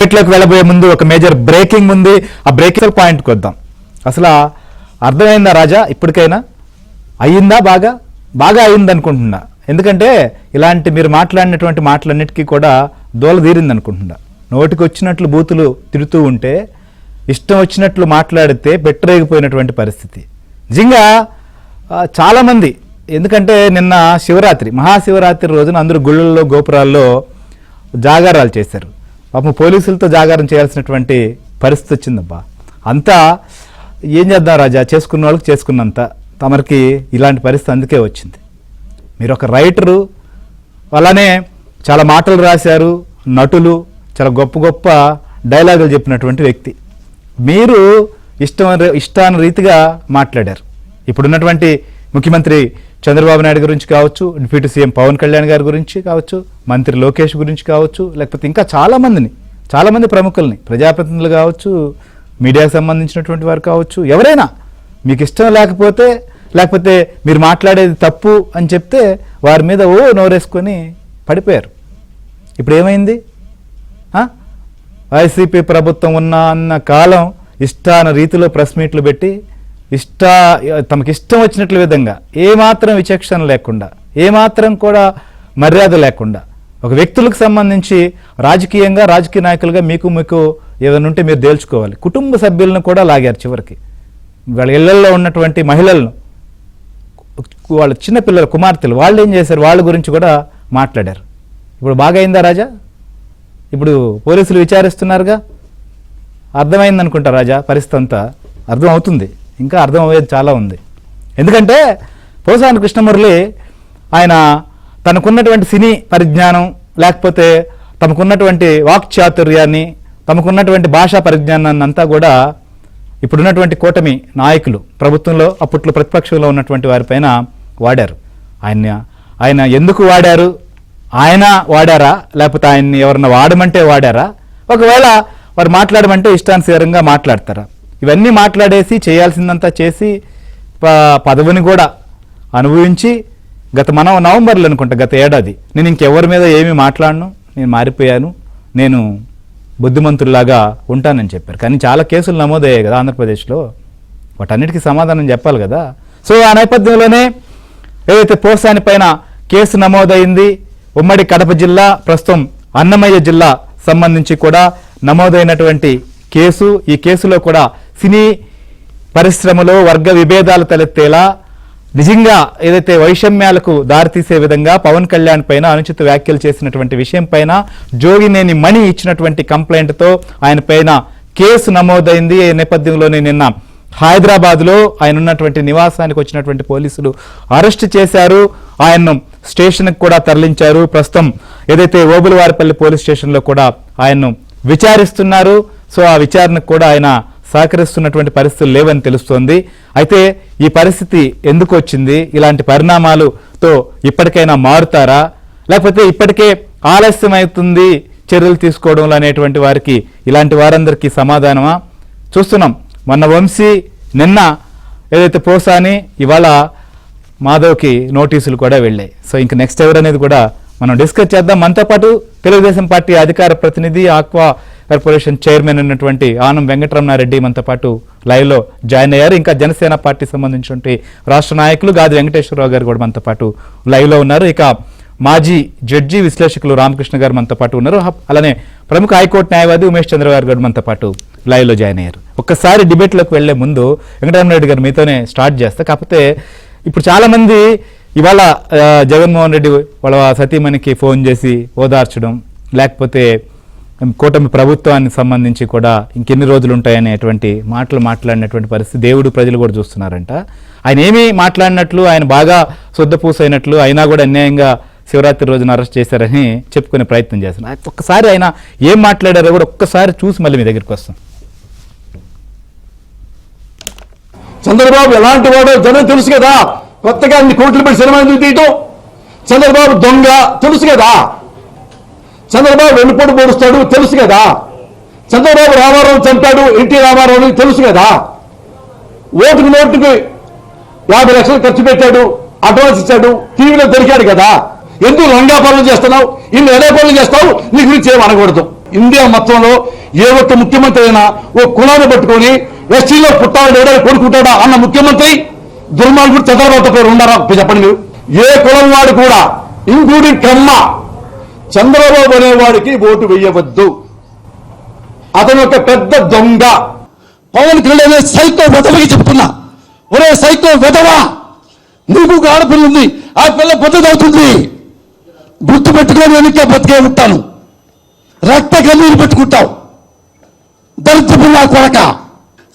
లోకి వెళ్ళబోయే ముందు ఒక మేజర్ బ్రేకింగ్ ఉంది. ఆ బ్రేకింగ్ పాయింట్కి వద్దాం. అసలు అర్థమైందా రాజా? ఇప్పటికైనా అయ్యిందా? బాగా బాగా అయింది అనుకుంటున్నా. ఎందుకంటే ఇలాంటి మీరు మాట్లాడినటువంటి మాటలన్నిటికీ కూడా దోల తీరింది అనుకుంటున్నా. నోటికి వచ్చినట్లు బూతులు తిడుతూ ఉంటే, ఇష్టం వచ్చినట్లు మాట్లాడితే బెట్టరేగిపోయినటువంటి పరిస్థితి. నిజంగా చాలామంది, ఎందుకంటే నిన్న శివరాత్రి, మహాశివరాత్రి రోజున అందరూ గుళ్ళల్లో గోపురాల్లో జాగారాలు చేశారు. పాపం పోలీసులతో జాగారం చేయాల్సినటువంటి పరిస్థితి వచ్చిందబ్బా. అంతా ఏం చేద్దాం రాజా, చేసుకున్న వాళ్ళకి చేసుకున్నంత, తమరికి ఇలాంటి పరిస్థితి అందుకే వచ్చింది. మీరు ఒక రైటరు, అలానే చాలా మాటలు రాశారు, నటులు, చాలా గొప్ప డైలాగులు చెప్పినటువంటి వ్యక్తి. మీరు ఇష్టానురీతిగా మాట్లాడారు. ఇప్పుడున్నటువంటి ముఖ్యమంత్రి చంద్రబాబు నాయుడు గురించి కావచ్చు, డిప్యూటీ సీఎం పవన్ కళ్యాణ్ గారి గురించి కావచ్చు, మంత్రి లోకేష్ గురించి కావచ్చు, లేకపోతే ఇంకా చాలామంది ప్రముఖుల్ని, ప్రజాప్రతినిధులు కావచ్చు, మీడియాకు సంబంధించినటువంటి వారు కావచ్చు, ఎవరైనా మీకు ఇష్టం లేకపోతే మీరు మాట్లాడేది తప్పు అని చెప్తే వారి మీద నోరేసుకొని పడిపోయారు. ఇప్పుడు ఏమైంది? వైసీపీ ప్రభుత్వం అన్న కాలం ఇష్టాన రీతిలో ప్రెస్ మీట్లు పెట్టి తమకి ఇష్టం వచ్చినట్ల విధంగా, ఏమాత్రం విచక్షణ లేకుండా, ఏమాత్రం కూడా మర్యాద లేకుండా, ఒక వ్యక్తులకు సంబంధించి రాజకీయంగా, రాజకీయ నాయకులుగా మీకు ఏదైనా ఉంటే మీరు తేల్చుకోవాలి. కుటుంబ సభ్యులను కూడా లాగారు. చివరికి వాళ్ళ ఇళ్లలో ఉన్నటువంటి మహిళలను, వాళ్ళ చిన్నపిల్లల కుమార్తెలు, వాళ్ళు ఏం చేశారు, వాళ్ళ గురించి కూడా మాట్లాడారు. ఇప్పుడు బాగా అయిందా రాజా? ఇప్పుడు పోలీసులు విచారిస్తున్నారుగా. అర్థమైందనుకుంటా రాజా పరిస్థితి అంతా. అర్థం అవుతుంది, ఇంకా అర్థం అయ్యేది చాలా ఉంది. ఎందుకంటే పోసాని కృష్ణమురళి ఆయన తనకున్నటువంటి సినీ పరిజ్ఞానం, లేకపోతే తమకున్నటువంటి వాక్చాతుర్యాన్ని, తమకున్నటువంటి భాషా పరిజ్ఞానాన్ని అంతా కూడా ఇప్పుడున్నటువంటి కూటమి నాయకులు, ప్రభుత్వంలో అప్పట్లో ప్రతిపక్షంలో ఉన్నటువంటి వారిపైన వాడారు. ఆయన ఎందుకు వాడారు? ఆయన వాడారా, లేకపోతే ఆయన్ని ఎవరన్నా వాడమంటే వాడారా? ఒకవేళ వారు మాట్లాడమంటే ఇష్టానుసారంగా మాట్లాడతారా? ఇవన్నీ మాట్లాడేసి, చేయాల్సిందంతా చేసి, పదవిని కూడా అనుభవించి, మనం నవంబర్లో అనుకుంటా, గత ఏడాది, నేను ఇంకెవరి మీద ఏమీ మాట్లాడను, నేను మారిపోయాను, నేను బుద్ధిమంతుల్లాగా ఉంటానని చెప్పారు. కానీ చాలా కేసులు నమోదయ్యాయి కదా ఆంధ్రప్రదేశ్లో. వాటన్నిటికీ సమాధానం చెప్పాలి కదా. సో ఆ నేపథ్యంలోనే ఏదైతే పోసాని పైన కేసు నమోదైంది, ఉమ్మడి కడప జిల్లా, ప్రస్తుతం అన్నమయ్య జిల్లా సంబంధించి కూడా నమోదైనటువంటి కేసు. ఈ కేసులో కూడా సినీ పరిశ్రమలో వర్గ విభేదాలు తలెత్తేలా, నిజంగా ఏదైతే వైషమ్యాలకు దారితీసే విధంగా పవన్ కళ్యాణ్ పైన అనుచిత వ్యాఖ్యలు చేసినటువంటి విషయం పైన జోగినేని మణి ఇచ్చినటువంటి కంప్లైంట్తో ఆయన పైన కేసు నమోదైంది. ఈ నేపథ్యంలోనే నిన్న హైదరాబాద్లో ఆయన ఉన్నటువంటి నివాసానికి వచ్చినటువంటి పోలీసులు అరెస్ట్ చేశారు. ఆయన్ను స్టేషన్కి కూడా తరలించారు. ప్రస్తుతం ఏదైతే ఓబులవారిపల్లి పోలీస్ స్టేషన్లో కూడా ఆయన్ను విచారిస్తున్నారు. సో ఆ విచారణకు కూడా ఆయన సహకరిస్తున్నటువంటి పరిస్థితులు లేవని తెలుస్తోంది. అయితే ఈ పరిస్థితి ఎందుకు వచ్చింది? ఇలాంటి పరిణామాలతో ఇప్పటికైనా మారుతారా, లేకపోతే ఇప్పటికే ఆలస్యం అవుతుంది చర్యలు తీసుకోవడంలో అనేటువంటి వారికి, ఇలాంటి వారందరికీ సమాధానమా? చూస్తున్నాం. మొన్న వంశీ, నిన్న ఏదైతే పోసాని, ఇవాళ మాధవ్కి నోటీసులు కూడా వెళ్ళాయి. సో ఇంక నెక్స్ట్ ఎవరు అనేది కూడా మనం డిస్కస్ చేద్దాం. మనతో పాటు తెలుగుదేశం పార్టీ అధికార ప్రతినిధి, ఆక్వా కార్పొరేషన్ చైర్మన్ ఉన్నటువంటి ఆనం వెంకటరమణారెడ్డి మనతో పాటు లైవ్లో జాయిన్ అయ్యారు. ఇంకా జనసేన పార్టీ సంబంధించినటువంటి రాష్ట్ర నాయకులు గాది వెంకటేశ్వరరావు గారు కూడా మనతో పాటు లైవ్లో ఉన్నారు. ఇక మాజీ జడ్జి, విశ్లేషకులు రామకృష్ణ గారు మనతో పాటు ఉన్నారు. అలానే ప్రముఖ హైకోర్టు న్యాయవాది ఉమేష్ చంద్ర గారు మనతో పాటు లైవ్లో జాయిన్ అయ్యారు. ఒక్కసారి డిబేట్లోకి వెళ్లే ముందు వెంకటరమణారెడ్డి గారు మీతోనే స్టార్ట్ చేస్తా. కాకపోతే ఇప్పుడు చాలామంది ఇవాళ జగన్మోహన్ రెడ్డి వాళ్ళ సతీమణికి ఫోన్ చేసి ఓదార్చడం, లేకపోతే కూటమి ప్రభుత్వానికి సంబంధించి కూడా ఇంకెన్ని రోజులు ఉంటాయనేటువంటి మాటలు మాట్లాడినటువంటి పరిస్థితి దేవుడు, ప్రజలు కూడా చూస్తున్నారంట. ఆయన ఏమీ మాట్లాడినట్లు, ఆయన బాగా శుద్ధపూసైనట్లు, అయినా కూడా అన్యాయంగా శివరాత్రి రోజున అరెస్ట్ చేశారని చెప్పుకునే ప్రయత్నం చేస్తున్నారు. ఒక్కసారి ఆయన ఏం మాట్లాడారో కూడా ఒక్కసారి చూసి మళ్ళీ మీ దగ్గరికి వస్తాం. చంద్రబాబు ఎలాంటి వాడో జనం తెలుసు కదా. కొత్తగా అన్ని కోట్లు పెట్టి సినిమా ఎందుకు తీయటం? చంద్రబాబు దొంగ తెలుసు కదా. చంద్రబాబు వెన్నుపోటు పొడుస్తాడు తెలుసు కదా. చంద్రబాబు రామారావు చంపాడు, ఎన్టీ రామారావు తెలుసు కదా. ఓటుకు నోటుకు 50 లక్షలు ఖర్చు పెట్టాడు, అడ్వాన్స్ ఇచ్చాడు, టీవీలో దొరికాడు కదా. ఎందుకు రంగా పనులు చేస్తున్నావు? ఇన్ని ఎలా పనులు చేస్తావు? నీ గురించి ఏం అనకూడదు. ఇండియా మొత్తంలో ఏ ఒక్క ముఖ్యమంత్రి అయినా ఓ కులాన్ని పట్టుకొని ఎస్టీలో పుట్టాడు కొడుకుంటాడా అన్న ముఖ్యమంత్రి దుర్మార్గుడు చంద్రబాబు పేరు ఉన్నారా చెప్పండి మీరు. ఏ కులం వాడు కూడా ఇంక్లూడింగ్ కమ్మ చంద్రబాబు అనేవాడికి ఓటు వేయవద్దు. అతను ఒక పెద్ద దొంగ. పవన్ కళ్యాణ్ సైకో వెధవకి చెప్తున్నా, ఒరే సైకో వెధవా, నీకు ఒక ఆడపిల్ల ఉంది, ఆ పిల్ల పెద్దదవుతుంది, గుర్తు పెట్టుకొని వెనక్కి బతికే ఉంటాను, రక్త కన్నీరు పెట్టుకుంటావు, దరిద్రపు నా కొడక.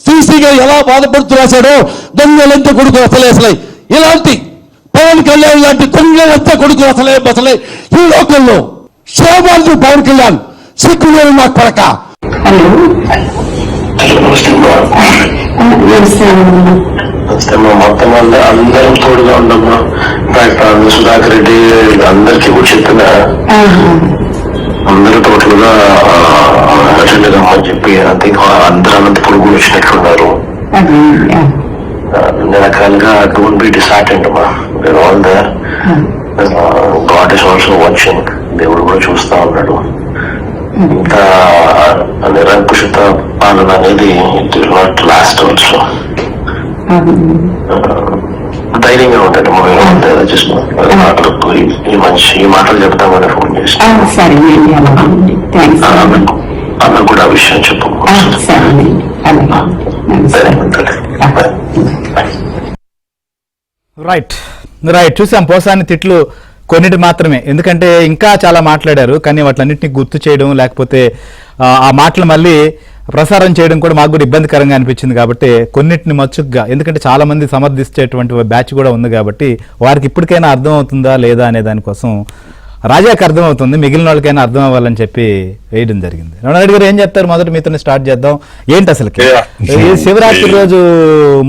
సీసీగా ఎలా బాధపడుతూ రాశాడో దొంగలంతా కొడుకు అసలే ఇలాంటి పవన్ కళ్యాణ్ లాంటి దొంగలంతా కొడుకు అసలే ఈ లోకంలో శోభాలు పవన్ కళ్యాణ్ సిగ్గులేని నా కొడక. మొత్తం అందరం తోడుగా ఉండమ్మా. సుధాకర్ రెడ్డి అందరికీ కూడా చెప్పిన అందరూ టోటల్గా అటెండ్ కమ్మని చెప్పి అందరూ అనంతపురం కూడా వచ్చినట్లున్నారు. అన్ని రకాలుగా డోంట్ బి డిసార్టెండ్ అమ్మా. All the God is also watching. దేవుడు కూడా చూస్తా ఉన్నాడు. ఇంత నిరంకుశత పాలన అనేది it will not lost also. ధైర్యంగా ఉంటాడు. ఈ మాటలు చెప్తామని ఫోన్ చేసి అన్న కూడా ఆ విషయం చెప్పు. రైట్ రైట్ చూసాం పోసాని తిట్లు కొన్నిటి మాత్రమే, ఎందుకంటే ఇంకా చాలా మాట్లాడారు కానీ వాటిలన్నింటినీ గుర్తు చేయడం లేకపోతే ఆ మాటలు మళ్ళీ ప్రసారం చేయడం కూడా మాకు కూడా ఇబ్బందికరంగా అనిపించింది. కాబట్టి కొన్నిటిని మచ్చుగ్గా, ఎందుకంటే చాలా మంది సమర్థించేటువంటి బ్యాచ్ కూడా ఉంది కాబట్టి వారికి ఇప్పటికైనా అర్థం అవుతుందా లేదా అనే దానికోసం రాజాకి అర్థమవుతుంది, మిగిలిన వాళ్ళకైనా అర్థం అవ్వాలని చెప్పి వేయడం జరిగింది. రమణారెడ్డి గారు ఏం చెప్తారు? మొదట మీతోనే స్టార్ట్ చేద్దాం. ఏంటి అసలు శివరాత్రి రోజు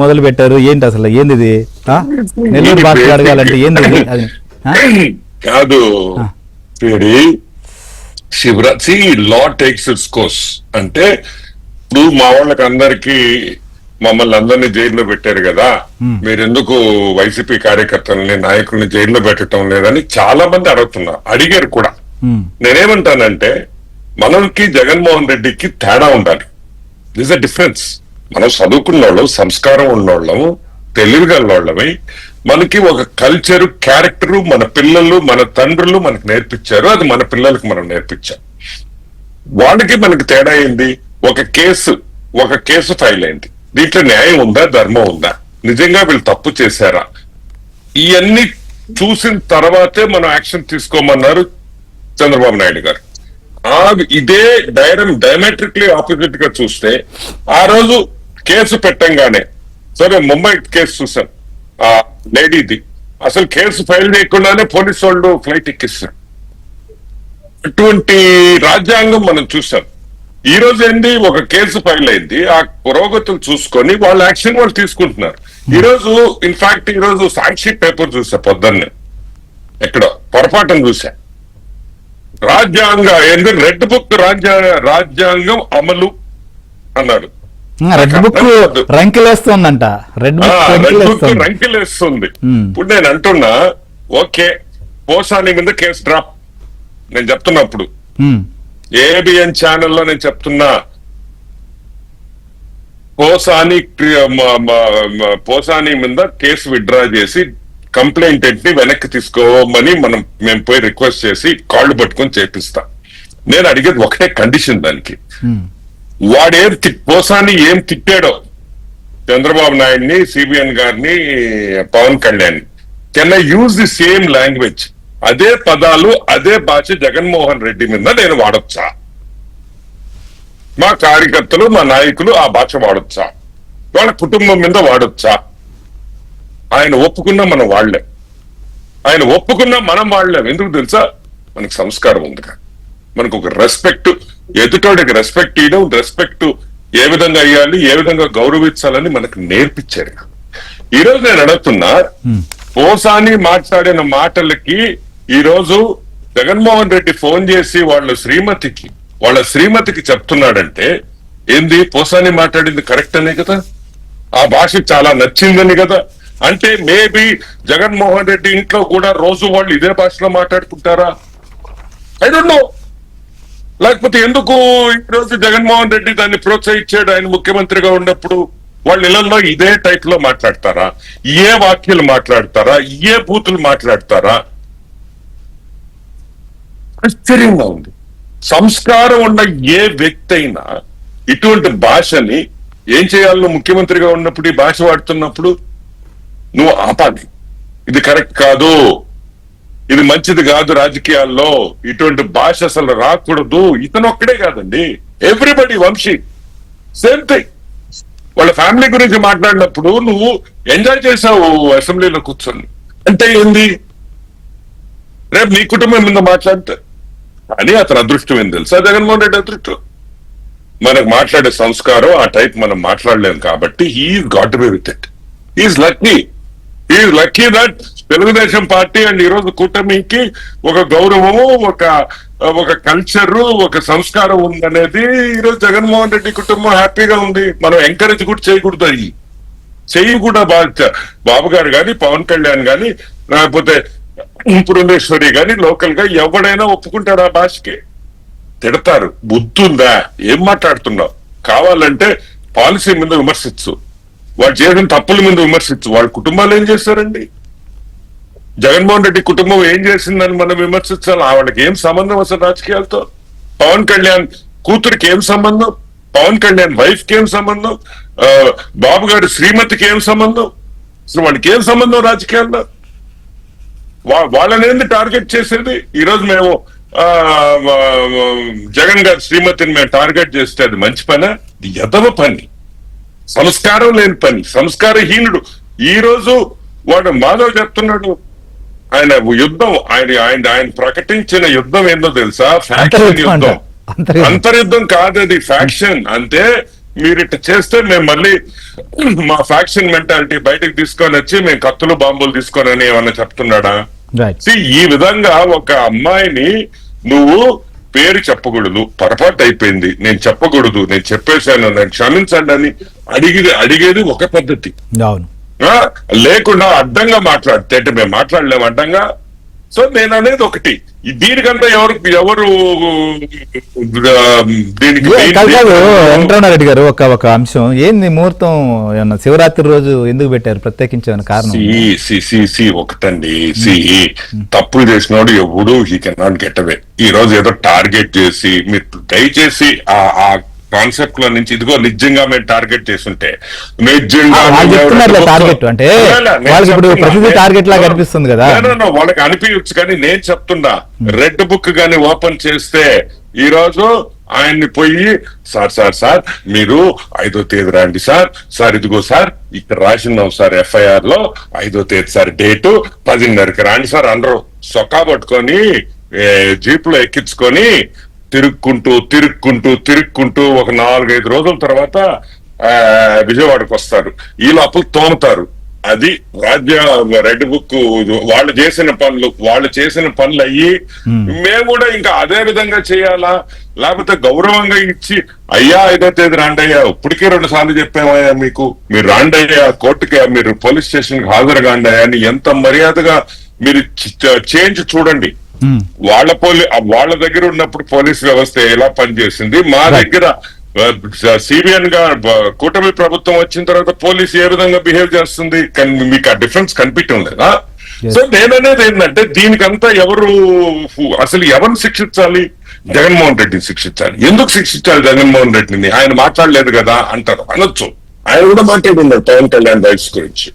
మొదలు పెట్టారు, ఏంటి అసలు ఏంది ఇది? నెల్లూరు భాష అడగాలంటే ఏంది అది కాదు. శివరాత్రి లా టేక్స్ ఇట్స్ కోర్స్. అంటే ఇప్పుడు మా వాళ్ళకి అందరికి మమ్మల్ని అందరినీ జైల్లో పెట్టారు కదా, మీరెందుకు వైసీపీ కార్యకర్తలని నాయకుల్ని జైల్లో పెట్టడం లేదని చాలా మంది అడిగారు కూడా. నేనేమంటానంటే మనకి జగన్మోహన్ రెడ్డికి తేడా ఉండాలి. This a difference. మనం చదువుకున్న వాళ్ళం, సంస్కారం ఉన్నోళ్ళము, తెలివిగలవాళ్ళమై మనకి ఒక కల్చరు, క్యారెక్టరు మన పిల్లలు, మన తండ్రులు మనకు నేర్పించారు. అది మన పిల్లలకు మనం నేర్పించాం. వాళ్ళకి మనకి తేడా ఏంది? ఒక కేసు ఫైల్ అయింది. దీంట్లో న్యాయం ఉందా, ధర్మం ఉందా, నిజంగా వీళ్ళు తప్పు చేశారా, ఇవన్నీ చూసిన తర్వాతే మనం యాక్షన్ తీసుకోమన్నారు చంద్రబాబు నాయుడు గారు. ఇదే డైమెట్రిక్లీ ఆపోజిట్ గా చూస్తే ఆ రోజు కేసు పెట్టంగానే, సరే ముంబై కేసు చూసాం, ఆ లేడీది అసలు కేసు ఫైల్ చేయకుండానే పోలీసు వాళ్ళు ఫ్లైట్ ఎక్కిస్తారు. అటువంటి రాజ్యాంగం మనం చూసాం. ఈ రోజు ఏంది, ఒక కేసు ఫైల్ అయింది, ఆ పురోగతులు చూసుకొని వాళ్ళ యాక్షన్ వాళ్ళు తీసుకుంటున్నారు. ఈ రోజు ఇన్ఫాక్ట్ ఈ రోజు సాక్షి పేపర్ చూసా పొద్దున్నే, ఎక్కడో పొరపాటును చూసా, ఏంది రెడ్ బుక్ రాజ్యాంగం అమలు అన్నాడు. రెడ్ బుక్ రంకెలేస్తుందంట. రెడ్ బుక్ రంకెలేస్తుంది. ఇప్పుడు నేను అంటున్నా, ఓకే పోసాని మీద కేసు డ్రాప్. నేను చెప్తున్నప్పుడు ఏబిఎన్ ఛానల్లో నేను చెప్తున్నా, పోసాని మీద కేసు విత్డ్రా చేసి కంప్లైంటెంట్ ని వెనక్కి తీసుకోమని మేము పోయి రిక్వెస్ట్ చేసి కాళ్ళు పట్టుకొని చేపిస్తా. నేను అడిగేది ఒకటే కండిషన్ దానికి, పోసాని ఏం తిట్టాడో చంద్రబాబు నాయుడిని, సిబిఎన్ గారిని, Pawan Kalyan, can I use the same language, అదే పదాలు అదే భాష జగన్మోహన్ రెడ్డి మీద నేను వాడొచ్చా? మా కార్యకర్తలు, మా నాయకులు ఆ భాష వాడొచ్చా? వాళ్ళ కుటుంబం మీద వాడొచ్చా? ఆయన ఒప్పుకున్నా మనం వాడలేం, ఆయన ఒప్పుకున్నా మనం వాడలేం. ఎందుకు తెలుసా? మనకు సంస్కారం ఉంది, మనకు ఒక రెస్పెక్ట్, ఎదుటోడికి రెస్పెక్ట్ ఇవ్వడం, రెస్పెక్ట్ ఏ విధంగా ఇవ్వాలి, ఏ విధంగా గౌరవించాలని మనకు నేర్పించారు. ఈ రోజు నేను అడుగుతున్నా, పోసాని మాట్లాడిన మాటలకి ఈ రోజు జగన్మోహన్ రెడ్డి ఫోన్ చేసి వాళ్ళ శ్రీమతికి చెప్తున్నాడంటే ఏంది? పోసాని మాట్లాడింది కరెక్ట్ అనే కదా, ఆ భాష చాలా నచ్చిందని కదా. అంటే మేబీ జగన్మోహన్ రెడ్డి ఇంట్లో కూడా రోజు వాళ్ళు ఇదే భాషలో మాట్లాడుకుంటారా? I don't know. లేకపోతే ఎందుకు ఈరోజు జగన్మోహన్ రెడ్డి దాన్ని ప్రోత్సహించాడు? ఆయన ముఖ్యమంత్రిగా ఉన్నప్పుడు వాళ్ళ ఇళ్లలో ఇదే టైప్ లో మాట్లాడతారా? ఏ వాక్యాలు మాట్లాడతారా? ఏ బూతులు మాట్లాడతారా? ఆశ్చర్యంగా ఉంది. సంస్కారం ఉన్న ఏ వ్యక్తి అయినా ఇటువంటి భాషని ఏం చేయాలి? నువ్వు ముఖ్యమంత్రిగా ఉన్నప్పుడు ఈ భాష వాడుతున్నప్పుడు నువ్వు ఆపాలి. ఇది కరెక్ట్ కాదు, ఇది మంచిది కాదు, రాజకీయాల్లో ఇటువంటి భాష అసలు రాకూడదు. ఇతను ఒక్కడే కాదండి, ఎవ్రీబడి, వంశీ సేమ్ థింగ్. వాళ్ళ ఫ్యామిలీ గురించి మాట్లాడినప్పుడు నువ్వు ఎంజాయ్ చేసావు అసెంబ్లీలో కూర్చొని. అంటే ఏంది? రేపు నీ కుటుంబం మీద మాట్లాడితే అని అతని అదృష్టం ఏం తెలుసా? జగన్మోహన్ రెడ్డి అదృష్టం. మనకు మాట్లాడే సంస్కారం ఆ టైప్ మనం మాట్లాడలేము కాబట్టి he's got to be with it. He's lucky. He's lucky that Telugu Desam party and ఈ రోజు కూటమికి ఒక గౌరవము, ఒక కల్చరు, ఒక సంస్కారం ఉందనేది ఈ రోజు జగన్మోహన్ రెడ్డి కుటుంబం హ్యాపీగా ఉంది. మనం ఎంకరేజ్ కూడా చేయకూడదు. అవి చెయ్యి కూడా బాబు గారు కానీ, పవన్ కళ్యాణ్ కానీ, లేకపోతే పురంధేశ్వరి కానీ లోకల్ గా ఎవడైనా ఒప్పుకుంటారు ఆ భాషకి? తిడతారు. బుద్ధుందా? ఏం మాట్లాడుతున్నావు? కావాలంటే పాలసీ మీద విమర్శించు, వాళ్ళు చేసిన తప్పుల మీద విమర్శించు. వాళ్ళ కుటుంబాలు ఏం చేశారండి? జగన్మోహన్ రెడ్డి కుటుంబం ఏం చేసిందని మనం విమర్శించాలి. వాళ్ళకి ఏం సంబంధం అసలు రాజకీయాలతో? పవన్ కళ్యాణ్ కూతురికి ఏం సంబంధం? పవన్ కళ్యాణ్ వైఫ్ కి ఏం సంబంధం? బాబు గారి శ్రీమతికి ఏం సంబంధం? అసలు వాళ్ళకి ఏం సంబంధం రాజకీయాల్లో? వాళ్ళని ఏంది టార్గెట్ చేసేది? ఈ రోజు మేము జగన్ గారి శ్రీమతిని మేము టార్గెట్ చేస్తే అది మంచి పని? ఎదవ పని, సంస్కారం లేని పని, సంస్కారహీనుడు. ఈ రోజు వాడు మాధవ్ చెప్తున్నాడు, ఆయన యుద్ధం, ఆయన ప్రకటించిన యుద్ధం ఏందో తెలుసా? ఫ్యాక్షన్ యుద్ధం. అంతర్యుద్ధం కాదు, అది ఫ్యాక్షన్. అంటే మీరు ఇట్లా చేస్తే మేము మళ్ళీ మా ఫ్యాక్షన్ మెంటాలిటీ బయటకు తీసుకొని వచ్చి మేము కత్తులు బాంబులు తీసుకొని అని ఏమన్నా చెప్తున్నాడా? ఈ విధంగా ఒక అమ్మాయిని నువ్వు పేరు చెప్పకూడదు, పొరపాటు అయిపోయింది, నేను చెప్పకూడదు, నేను చెప్పేశాను, నేను క్షమించండి అని అడిగేది ఒక పద్ధతి. లేకుండా అడ్డంగా మాట్లాడితే అంటే మేము మాట్లాడలేము అడ్డంగా. సో నేను అనేది ఒకటి, దీనికంతా ఎవరు దీనికి వెంకటరమణారెడ్డి గారు ఒక అంశం ఏంది? ముహూర్తం శివరాత్రి రోజు ఎందుకు పెట్టారు? ప్రత్యేకించిన కారణం ఒకటండి. తప్పులు చేసినోడు ఎవడు he can not get away. ఈ రోజు ఏదో టార్గెట్ చేసి మీరు దయచేసి ఆ కాన్సెప్ట్ లో నుంచి ఇదిగో నిజంగా మేము టార్గెట్ చేస్తుంటే నిజంగా అనిపిస్తుంది కదా, వాళ్ళకి అనిపించచ్చు. కానీ నేను చెప్తున్నా, రెడ్ బుక్ గాని ఓపెన్ చేస్తే ఈ రోజు ఆయన్ని పోయి సార్ మీరు 5వ తేదీ రండి సార్ ఇదిగో సార్ ఇక్కడ రాసిన్నాం సార్ FIR లో 5వ తేదీ సార్ డేటు 10:30కి రాండి సార్. అందరూ సొక్కా పట్టుకొని జీప్ లో ఎక్కించుకొని తిరుక్కుంటూ ఒక 4-5 రోజుల తర్వాత విజయవాడకు వస్తారు. ఈ లోపల తోముతారు. అది రెడ్ బుక్. వాళ్ళు చేసిన పనులు అయ్యి మేము కూడా ఇంకా అదే విధంగా చేయాలా? లేకపోతే గౌరవంగా ఇచ్చి అయ్యా 5వ తేదీ రాండయ్యా, ఇప్పటికే 2 సార్లు చెప్పామయ్యా మీకు, మీరు రాండయ్యా కోర్టుకి, మీరు పోలీస్ స్టేషన్ కి హాజరు కాండయ్యా అని ఎంత మర్యాదగా మీరు చేంజ్ చూడండి. వాళ్ళ దగ్గర ఉన్నప్పుడు పోలీస్ వ్యవస్థ ఎలా పనిచేసింది, మా దగ్గర సిబిఎన్ గా కూటమి ప్రభుత్వం వచ్చిన తర్వాత పోలీస్ ఏ విధంగా బిహేవ్ చేస్తుంది, మీకు ఆ డిఫరెన్స్ కనిపించడం లేదా? సో నేననేది ఏంటంటే దీనికంతా అసలు ఎవరిని శిక్షించాలి? జగన్మోహన్ రెడ్డిని శిక్షించాలి. ఎందుకు శిక్షించాలి జగన్మోహన్ రెడ్డిని? ఆయన మాట్లాడలేదు కదా అంటారు, అనొచ్చు. ఆయన కూడా మాట్లాడున్నాడు పవన్ కళ్యాణ్ రైట్స్ గురించి,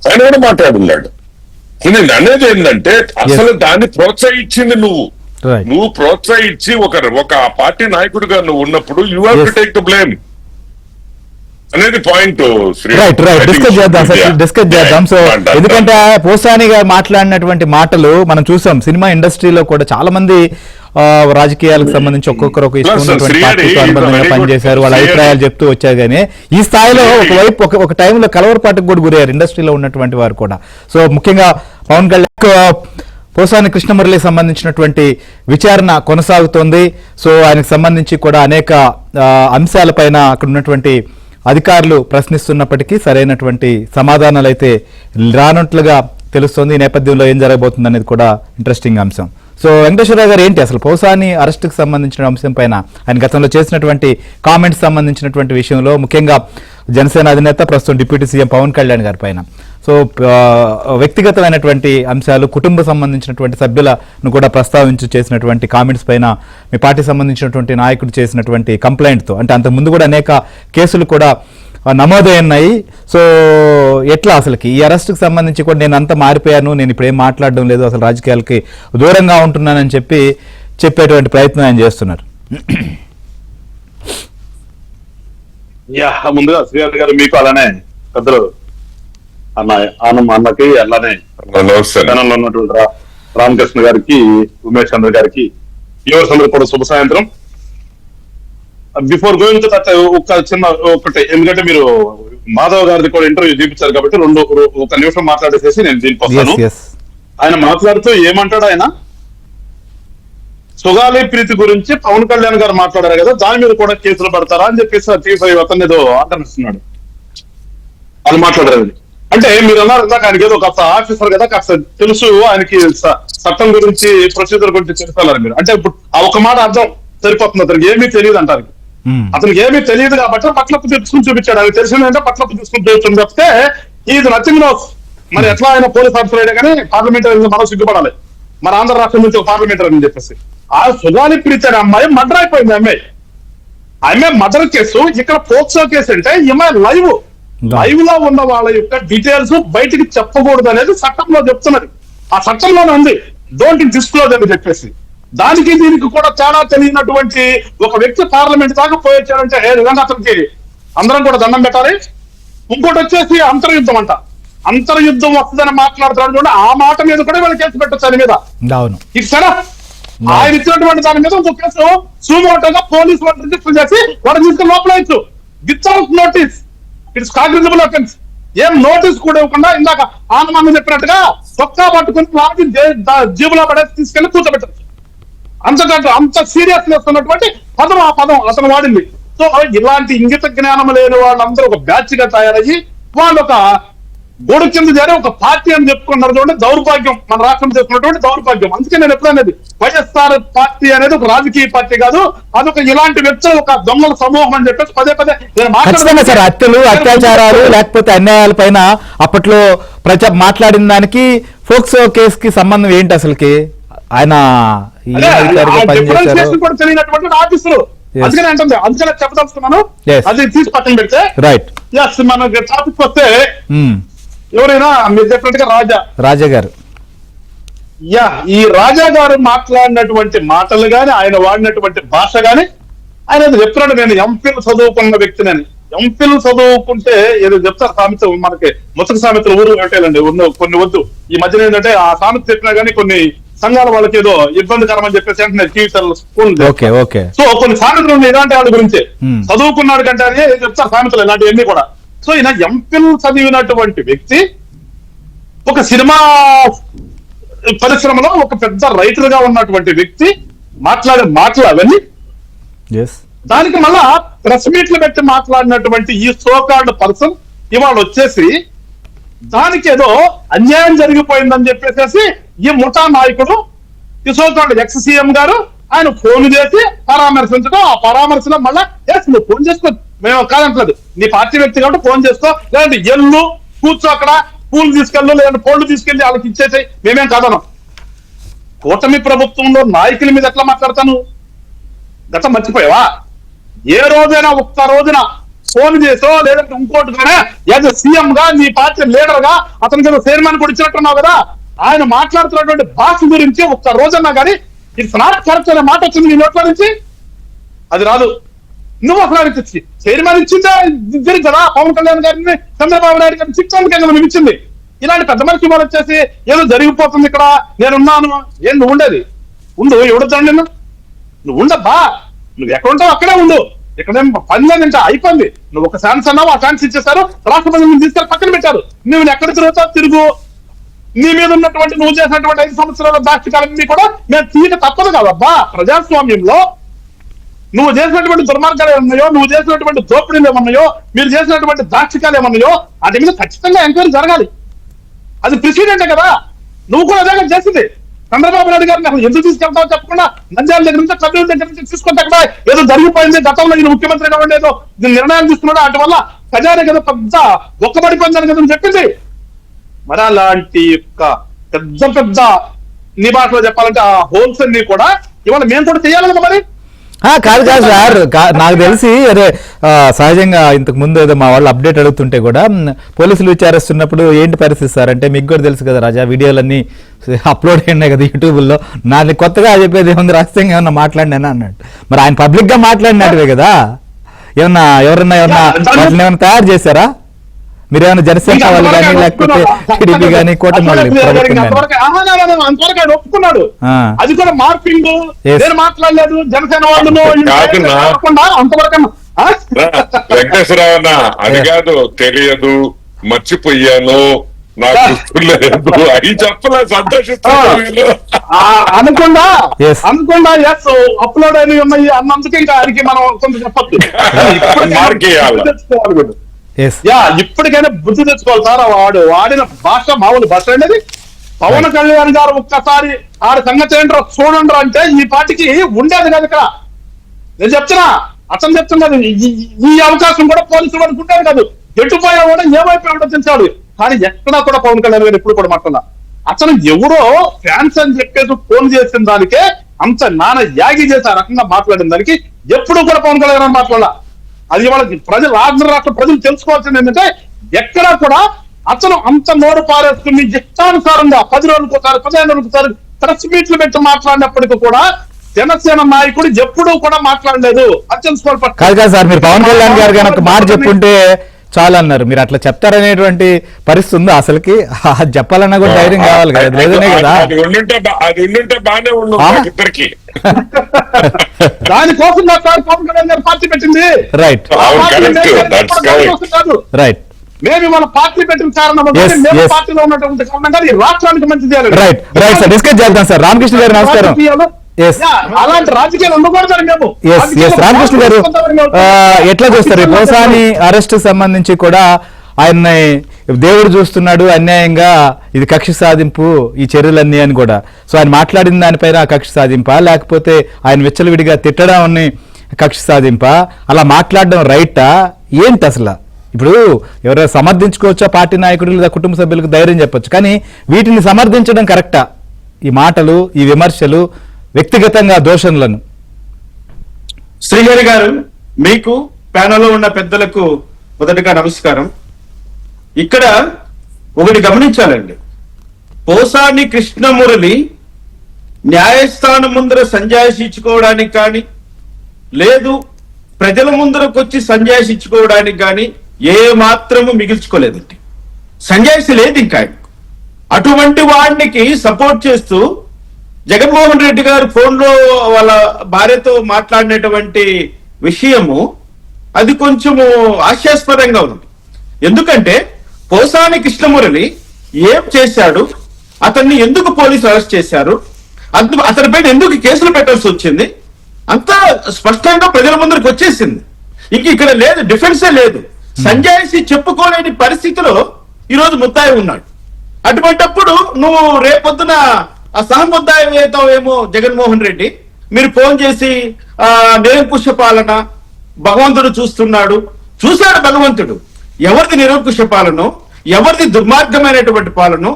ఆయన కూడా మాట్లాడున్నాడు. నేను అనేది ఏంటంటే అసలు దాన్ని ప్రోత్సహించింది నువ్వు ప్రోత్సహించి ఒక పార్టీ నాయకుడిగా నువ్వు ఉన్నప్పుడు you have to take the blame అనేది పాయింట్. డిస్కస్ చేద్దాం. సో ఎందుకంటే పోసాని గారు మాట్లాడినటువంటి మాటలు మనం చూసాం. సినిమా ఇండస్ట్రీలో కూడా చాలా మంది రాజకీయాలకు సంబంధించి ఒక్కొక్కరు ఒక ఇష్టం ఉన్నటువంటి పార్టీతో అనుబంధంగా పనిచేశారు, వాళ్ళ అభిప్రాయాలు చెప్తూ వచ్చారు. కానీ ఈ స్థాయిలో ఒకవైపు ఒక టైంలో కలవరపాటుకు కూడా గురయ్యారు ఇండస్ట్రీలో ఉన్నటువంటి వారు కూడా. సో ముఖ్యంగా పవన్ కళ్యాణ్ పోసాని కృష్ణమురళికి సంబంధించినటువంటి విచారణ కొనసాగుతోంది. సో ఆయనకు సంబంధించి కూడా అనేక అంశాలపైన అక్కడ ఉన్నటువంటి అధికారులు ప్రశ్నిస్తున్నప్పటికీ సరైనటువంటి సమాధానాలు అయితే రానట్లుగా తెలుస్తోంది. ఈ నేపథ్యంలో ఏం జరగబోతుంది అనేది కూడా ఇంట్రెస్టింగ్ అంశం. సో వెంకటేశ్వరరావు గారు ఏంటి అసలు పౌసాని అరెస్టుకు సంబంధించిన అంశం పైన ఆయన గతంలో చేసినటువంటి కామెంట్స్ సంబంధించినటువంటి విషయంలో, ముఖ్యంగా జనసేన అధినేత ప్రస్తుతం డిప్యూటీ సీఎం పవన్ కళ్యాణ్ గారి పైన, సో వ్యక్తిగతమైనటువంటి అంశాలు, కుటుంబ సంబంధించినటువంటి సభ్యులను కూడా ప్రస్తావించి చేసినటువంటి కామెంట్స్ పైన మీ పార్టీ సంబంధించినటువంటి నాయకుడు చేసినటువంటి కంప్లైంట్తో, అంటే అంతకుముందు కూడా అనేక కేసులు కూడా నమోదయ్యాయి. సో ఎట్లా అసలుకి ఈ అరెస్టుకు సంబంధించి కూడా నేను అంతా మారిపోయాను, నేను ఇప్పుడు ఏం మాట్లాడడం లేదు, అసలు రాజకీయాలకి దూరంగా ఉంటున్నానని చెప్పేటువంటి ప్రయత్నం ఆయన చేస్తున్నారు. ముందుగా శ్రీహరి గారు మీకు అలానే పెద్దలు అన్నకి అలానే జనంలో ఉన్నటువంటి రామకృష్ణ గారికి, ఉమేష్ చంద్ర గారికి, వ్యూవర్స్ అందరూ కూడా శుభ సాయంత్రం. బిఫోర్ గోయింగ్ టు దట్ ఒకటి, ఎందుకంటే మీరు మాధవ్ గారిది కూడా ఇంటర్వ్యూ చూపించారు కాబట్టి ఒక నిమిషం మాట్లాడేసేసి నేను దీనికి వస్తాను. ఆయన మాట్లాడుతూ ఏమంటాడు, ఆయన సుగాలి ప్రీతి గురించి పవన్ కళ్యాణ్ గారు మాట్లాడారు కదా, దాని మీద కూడా కేసులు పడతారా అని చెప్పేసి టీవీ అతను ఏదో ఆటనిస్తున్నాడు. అది మాట్లాడారు. అంటే మీరు అన్నారు ఇందాక ఆయనకి ఏదో ఒక ఆఫీసర్ కదా, కాస్త తెలుసు ఆయనకి చట్టం గురించి, ప్రొసీజర్ గురించి తెలుసుకోవాలి మీరు. అంటే ఇప్పుడు ఆ ఒక మాట అర్థం సరిపోతుంది, అతనికి ఏమీ తెలియదు అంటారు. అతనికి ఏమీ తెలియదు కాబట్టి పట్లప్పు తీసుకుని చూపించాడు. అది తెలిసిందంటే పట్లప్పు తీసుకుని చూపించడం చెప్తే ఈజ్ నథింగ్ నోస్. మరి ఎట్లా ఆయన పోలీస్ ఆఫీసర్ అయినా కానీ పార్లమెంటరీ మనం సిగ్గుపడాలి, మన ఆంధ్ర రాష్ట్రం నుంచి ఒక పార్లమెంటరీ అని చెప్పేసి. ఆ సుగాలి ప్రీతి అనే అమ్మాయి మర్డర్ అయిపోయింది. ఆమె మర్డర్ కేసు, ఇక్కడ పోక్సో కేసు అంటే ఈమె లైవ్ లో ఉన్న వాళ్ళ యొక్క డీటెయిల్స్ బయటికి చెప్పకూడదు అనేది చట్టంలో చెప్తున్నది. ఆ చట్టంలోనే ఉంది డోంట్ డిస్క్లోజ్ అని చెప్పేసి. దానికి దీనికి కూడా చాలా తెలియనటువంటి ఒక వ్యక్తి పార్లమెంట్ దాకా పోయొచ్చాడంటే నిజంగా అతనికి అందరం కూడా దండం పెట్టాలి. ఇంకోటి వచ్చేసి అంతర్యుద్ధం అంట, అంతర్యుద్ధం వస్తుందని మాట్లాడుతున్నాడు చూడండి, ఆ మాట మీద కూడా వీళ్ళు కేసు పెట్టచ్చు. ఆయన మీద ఇస్తారా, ఆయన ఇచ్చినటువంటి దాని మీద ఒక కేసు సుమోటోగా పోలీసు వాళ్ళు రిజిస్టర్ చేసి వాడు తీసుకుని లోపల without notice, it's cognizable offence. ఏం నోటీస్ కూడా ఇవ్వకుండా ఇందాక ఆనమానం చెప్పినట్టుగా చొక్కా పట్టుకుని లాగి జీబులో పడేసి తీసుకెళ్లి కూర్చోబెట్టచ్చు. అంత సీరియస్నెస్ ఉన్నటువంటి పదం ఆ పదం అతను వాడింది. సో ఇలాంటి ఇంగిత జ్ఞానం లేని వాళ్ళందరూ ఒక బ్యాచ్ గా తయారయ్యి వాళ్ళు ఒక గోడు కింద చేరి ఒక పార్టీ అని చెప్పుకున్నారు చూడండి. దౌర్భాగ్యం, మన రాష్ట్రం చేసుకున్నటువంటి దౌర్భాగ్యం. అందుకే నేను ఎప్పుడనేది వైఎస్ఆర్ పార్టీ అనేది ఒక రాజకీయ పార్టీ కాదు, అదొక ఇలాంటి వ్యక్తులు ఒక దొంగల సమూహం అని చెప్పేసి పదే సార్ హత్యలు, అత్యాచారాలు లేకపోతే అన్యాయాల పైన అప్పట్లో మాట్లాడిన దానికి ఫోక్సో కేసుకి సంబంధం ఏంటి అసలుకి? ఆయన తెలియనటువంటి ఆఫీసులు. అందుకనే అంటుంది, అందుకనే చెప్పదలుచుకున్నాను. అది తీసి పక్కన పెడితే రైట్ మన టాపిక్ వస్తే ఎవరైనా మీరు చెప్పినట్టుగా రాజా గారు, ఈ రాజా గారు మాట్లాడినటువంటి మాటలు గాని, ఆయన వాడినటువంటి భాష గాని, ఆయన చెప్తున్నాడు నేను ఎంఫిల్ చదువుకున్న వ్యక్తినని. ఎంఫిల్ చదువుకుంటే ఏదో చెప్తారు సామెత, మనకి ముసలి సామెతలు ఊరు పెట్టాలండి కొన్ని వద్దు. ఈ మధ్యన ఏంటంటే ఆ సామెత చెప్పినా గానీ కొన్ని సంఘాల వాళ్ళకి ఏదో ఇబ్బందికరం అని చెప్పేసి అంటే టీవీ స్కూల్. సో కొన్ని సామెతలు ఉన్నాయి ఇలాంటి వాళ్ళ గురించి. చదువుకున్నాడు కంటే అని చెప్తారు సామెతలు ఇలాంటివన్నీ కూడా. సో ఈయన ఎంఫిల్ చదివినటువంటి వ్యక్తి, ఒక సినిమా పరిశ్రమలో ఒక పెద్ద రైటర్ గా ఉన్నటువంటి వ్యక్తి మాట్లాడే మాటలు అవన్నీ, దానికి మళ్ళా ప్రెస్ మీట్లు పెట్టి మాట్లాడినటువంటి ఈ సోకాల్డ్ పర్సన్ ఇవాళ వచ్చేసి దానికి ఏదో అన్యాయం జరిగిపోయిందని చెప్పేసి ఈ ముఠా నాయకుడు, ఈ సోకాల్డ్ ఎక్స్ సీఎం గారు ఆయన ఫోన్ చేసి పరామర్శించడం, ఆ పరామర్శలో మళ్ళా నువ్వు ఫోన్ చేసుకో, మేము కాదంటలేదు, నీ పార్టీ వ్యక్తి కాబట్టి ఫోన్ చేసుకో, లేదంటే ఎల్లు కూర్చో అక్కడ పూలు తీసుకెళ్ళు, లేదంటే కోళ్లు తీసుకెళ్లి వాళ్ళకి ఇచ్చేసాయి, మేమేం కాదనం. కూటమి ప్రభుత్వంలో నాయకుల మీద ఎట్లా మాట్లాడతాను? గతం మర్చిపోయావా? ఏ రోజైనా ఒక్క రోజున ఫోన్ చేసో లేదంటే ఇంకోటి కానీ యాజ్ సీఎం గా నీ పార్టీ లీడర్ గా అతనికి ఏదో చైర్మన్ కూడా ఇచ్చినట్టున్నావు కదా, ఆయన మాట్లాడుతున్నటువంటి భాష గురించి ఒక్క రోజన్నా కానీ ఇట్స్ నాట్ కరెక్ట్ అనే మాట వచ్చింది నీ నోట్ల నుంచి? అది రాదు. నువ్వు అసలు చైర్మన్ ఇచ్చిందా జరిగింది కదా, పవన్ కళ్యాణ్ గారిని చంద్రబాబు నాయుడు గారిని శిక్షణ కేంద్రం నువ్వు ఇచ్చింది. ఇలాంటి పెద్ద మనిషి వాళ్ళు వచ్చేసి ఏదో జరిగిపోతుంది ఇక్కడ నేనున్నాను, ఏం నువ్వు ఉండేది ఉండు, ఎవడొద్దండి నువ్వు ఉండబ్బా, నువ్వు ఎక్కడ ఉంటావు అక్కడే ఉండు, ఇక్కడేం పని లేదంటే అయిపోయింది. నువ్వు ఒక ఛాన్స్ అన్నావు, ఆ ఛాన్స్ ఇచ్చేసారు, రాష్ట్రపతి తీసుకెళ్ళి పక్కన పెట్టారు, నువ్వు ఎక్కడ తిరుగుతావు తిరుగు. నీ మీద ఉన్నటువంటి నువ్వు చేసినటువంటి 5 సంవత్సరాల దాక్షికాలన్నీ కూడా మేము తీయక తప్పదు కదబ్బా. ప్రజాస్వామ్యంలో నువ్వు చేసినటువంటి దుర్మార్గాలు ఏమన్నాయో, నువ్వు చేసినటువంటి దోపిడీలు ఏమన్నాయో, మీరు చేసినటువంటి దాక్షికాలు ఏమన్నాయో వాటి మీద ఖచ్చితంగా ఎంక్వైరీ జరగాలి. అది ప్రెసిడెంటే కదా, నువ్వు కూడా అదే చేసింది. చంద్రబాబు నాయుడు గారిని అసలు ఎందుకు తీసుకెళ్తామో చెప్పకుండా నంద్యాల దగ్గర నుంచి కర్నూలు దగ్గర నుంచి తీసుకుంటే అక్కడ ఏదో జరిగిపోయింది, గతంలో ఈయన ముఖ్యమంత్రిగా ఉండేదో నిర్ణయాలు తీసుకున్నాడు, అటు వల్ల ఖజానా కదా పెద్ద ఒక్కబడిపోయిందని కదా చెప్పింది. మరి అలాంటి యొక్క పెద్ద పెద్ద నీ భాషలో చెప్పాలంటే ఆ హోల్స్ అన్ని కూడా ఇవాళ మేము కూడా చేయాలి కదా మరి. కాదు సార్, నాకు తెలిసి అదే సహజంగా ఇంతకు ముందు ఏదో మా వాళ్ళు అప్డేట్ అడుగుతుంటే కూడా పోలీసులు విచారిస్తున్నప్పుడు ఏంటి పరిస్థితి సార్ అంటే, మీకు కూడా తెలుసు కదా రాజా, వీడియోలన్నీ అప్లోడ్ అయినాయి కదా యూట్యూబ్లో. నాకు కొత్తగా చెప్పేది ఏముంది, రహస్యంగా ఏమన్నా మాట్లాడినా అన్నాడు. మరి ఆయన పబ్లిక్ గా మాట్లాడినట్టువే కదా, ఎవరన్నా ఏమన్నా తయారు చేశారా? మీరేమైనా జనసేన వాళ్ళు కానీ లేకపోతే టీడీపీ కానీ కూటమి అంతవరకు ఆయన ఒప్పుకున్నాడు. అది కూడా మార్పింగ్ నేను మాట్లాడలేదు జనసేన వాళ్ళు అంతవరకు. వెంకటేశ్వరరావు అది కాదు, తెలియదు, మర్చిపోయాను, నాకు గుర్తులేదు అవి చెప్పలే, సంతోషిస్తాను అనుకుండా ఎస్ అప్లోడ్ అయినవి ఉన్నాయి అన్నందుకు ఇంకా ఆయనకి మనం కొంత చెప్పచ్చు. ఇప్పటికైనా బుద్ధి తెచ్చుకోవాలి సార్. వాడు వాడిన భాష మామూలు భాష అనేది. పవన్ కళ్యాణ్ గారు ఒక్కసారి ఆడ సంగతి ఏంటో చూడండి అంటే ఈ పార్టీకి ఉండేది కదా. ఇక్కడ నేను చెప్తున్నా, అతను చెప్తున్నది ఈ అవకాశం కూడా పోలీసులు వాడికి ఉండేది కాదు. ఎటుపోయా కూడా ఏమైపోయాడో తెలిసాడు. కానీ ఎక్కడా కూడా పవన్ కళ్యాణ్ గారు ఎప్పుడు కూడా మాట్లాడాల. అతను ఎవరో ఫ్యాన్స్ అని చెప్పేసి ఫోన్ చేసిన దానికే అంత నాన్న యాగి చేసి ఆ రకంగా మాట్లాడిన దానికి ఎప్పుడు కూడా పవన్ కళ్యాణ్ గారు మాట్లాడాల. అది వాళ్ళకి ప్రజలు ఆంధ్ర రాష్ట్ర ప్రజలు తెలుసుకోవాల్సింది ఏంటంటే, ఎక్కడా కూడా అతను అంత నోరు పారేసుకుని ఇష్టానుసారంగా 10 రోజులకు ఒకసారి 15 రోజులకు ఒకసారి ప్రెస్ మీట్లు పెట్టి మాట్లాడినప్పటికీ కూడా జనసేన నాయకుడు ఎప్పుడూ కూడా మాట్లాడలేదు. అది తెలుసుకోవాలి. కాదు సార్, మీరు పవన్ కళ్యాణ్ గారు కానీ ఒక మాట చెప్పుంటే చాలా అన్నారు. మీరు అట్లా చెప్తారనేటువంటి పరిస్థితి ఉందా అసలుకి? అది చెప్పాలన్నా కూడా ధైర్యం కావాలి కదా, లేదనే కదా. అది ఉండుంటే బాగానే ఉండు ఇద్దరికి. దానికోసం పవన్ కళ్యాణ్ గారు పార్టీ పెట్టింది. Right right. మేము మన పార్టీ పెట్టిన కారణం పార్టీలో ఉన్నటువంటి కారణంగా ఈ రాష్ట్రానికి మంచిది. రైట్ రైట్ సార్, డిస్కస్ చేద్దాం సార్. రామకృష్ణ గారు నమస్కారం. అలాంటి రాజకీయాలు ఉండకూడదు మేము. రామకృష్ణ గారు ఎట్లా చూస్తారు పోసాని అరెస్ట్ సంబంధించి కూడా? ఆయన్ని దేవుడు చూస్తున్నాడు అన్యాయంగా, ఇది కక్ష సాధింపు ఈ చర్యలన్నీ అని కూడా. సో ఆయన మాట్లాడిన దానిపైన కక్ష సాధింపా, లేకపోతే ఆయన విచ్చలవిడిగా తిట్టడం కక్ష సాధింపా? అలా మాట్లాడడం రైటా ఏంటి అసలు? ఇప్పుడు ఎవరైనా సమర్థించుకోవచ్చా పార్టీ నాయకుడు లేదా కుటుంబ సభ్యులకు ధైర్యం చెప్పొచ్చు, కానీ వీటిని సమర్థించడం కరెక్టా? ఈ మాటలు, ఈ విమర్శలు, వ్యక్తిగతంగా దోషణలను. శ్రీహరి గారు, మీకు ప్యానెల్లో ఉన్న పెద్దలకు మొదటగా నమస్కారం. ఇక్కడ ఒకటి గమనించాలండి, పోసాని కృష్ణమురళి న్యాయస్థానం ముందర సంజాయిషి ఇచ్చుకోవడానికి కానీ, లేదు ప్రజల ముందరకు వచ్చి సంజాయిషి ఇచ్చుకోవడానికి కానీ ఏ మాత్రము మిగిల్చుకోలేదండి. సంజాయిషి లేదు ఇంకా. అటువంటి వాడికి సపోర్ట్ చేస్తూ జగన్మోహన్ రెడ్డి గారు ఫోన్లో వాళ్ళ భార్యతో మాట్లాడినటువంటి విషయము అది కొంచెము హాస్యాస్పదంగా ఉంది. ఎందుకంటే పోసాని కృష్ణమురళి ఏం చేశాడు, అతన్ని ఎందుకు పోలీసులు అరెస్ట్ చేశారు, అతనిపైన ఎందుకు కేసులు పెట్టాల్సి వచ్చింది, అంతా స్పష్టంగా ప్రజల ముందరికి వచ్చేసింది. ఇంక ఇక్కడ లేదు, డిఫెన్సే లేదు. సంజాయిషి చెప్పుకోలేని పరిస్థితిలో ఈరోజు ముద్దాయి ఉన్నాడు. అటువంటప్పుడు నువ్వు రేపొద్దున ఆ సహముద్దాయి అవుతావేమో జగన్మోహన్ రెడ్డి. మీరు ఫోన్ చేసి నిరంకుశ పాలన భగవంతుడు చూస్తున్నాడు, చూశాడు భగవంతుడు. ఎవరిది నిరంకుశ పాలన, ఎవరిది దుర్మార్గమైనటువంటి పాలన,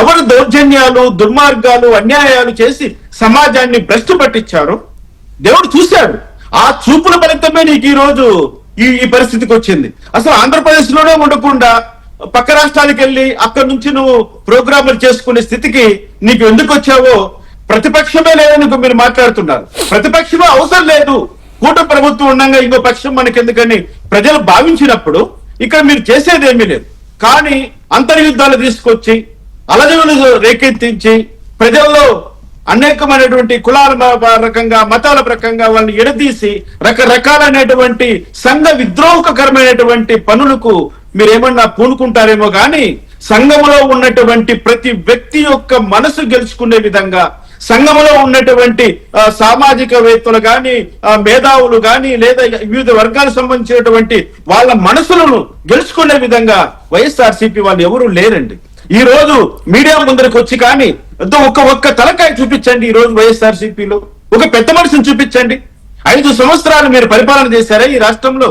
ఎవరి దౌర్జన్యాలు, దుర్మార్గాలు, అన్యాయాలు చేసి సమాజాన్ని భ్రష్టు పట్టించారు దేవుడు చూశాడు. ఆ చూపుల ఫలితమే నీకు ఈ రోజు ఈ పరిస్థితికి వచ్చింది. అసలు ఆంధ్రప్రదేశ్ లోనే ఉండకుండా పక్క రాష్ట్రానికి వెళ్ళి అక్కడి నుంచి నువ్వు ప్రోగ్రాములు చేసుకునే స్థితికి నీకు ఎందుకు వచ్చావో, ప్రతిపక్షమే లేదని మీరు మాట్లాడుతున్నారు. ప్రతిపక్షమే అవసరం లేదు, కూటమి ప్రభుత్వం ఉండగా ఇంకో పక్షం మనకెందుకని ప్రజలు భావించినప్పుడు ఇక్కడ మీరు చేసేది ఏమీ లేదు. కానీ అంతర్యుద్ధాలు తీసుకొచ్చి అలజడులు రేకెత్తించి ప్రజల్లో అనేకమైనటువంటి కులాల రకంగా, మతాల ప్రకంగా వాళ్ళని ఎడదీసి రకరకాలైనటువంటి సంఘ విద్రోహకరమైనటువంటి పనులకు మీరేమన్నా పూనుకుంటారేమో కానీ, సంఘములో ఉన్నటువంటి ప్రతి వ్యక్తి యొక్క మనసు గెలుచుకునే విధంగా, సంఘములో ఉన్నటువంటి సామాజికవేత్తలు గాని, మేధావులు గాని, లేదా వివిధ వర్గాలకు సంబంధించినటువంటి వాళ్ళ మనసులను గెలుచుకునే విధంగా వైఎస్ఆర్సీపీ వాళ్ళు ఎవరూ లేరండి. ఈ రోజు మీడియా ముందరికి వచ్చి కానీ ఒక్క తలకాయ చూపించండి. ఈ రోజు వైఎస్ఆర్సీపీలో ఒక పెద్ద మనిషిని చూపించండి. 5 సంవత్సరాలు మీరు పరిపాలన చేశారా ఈ రాష్ట్రంలో?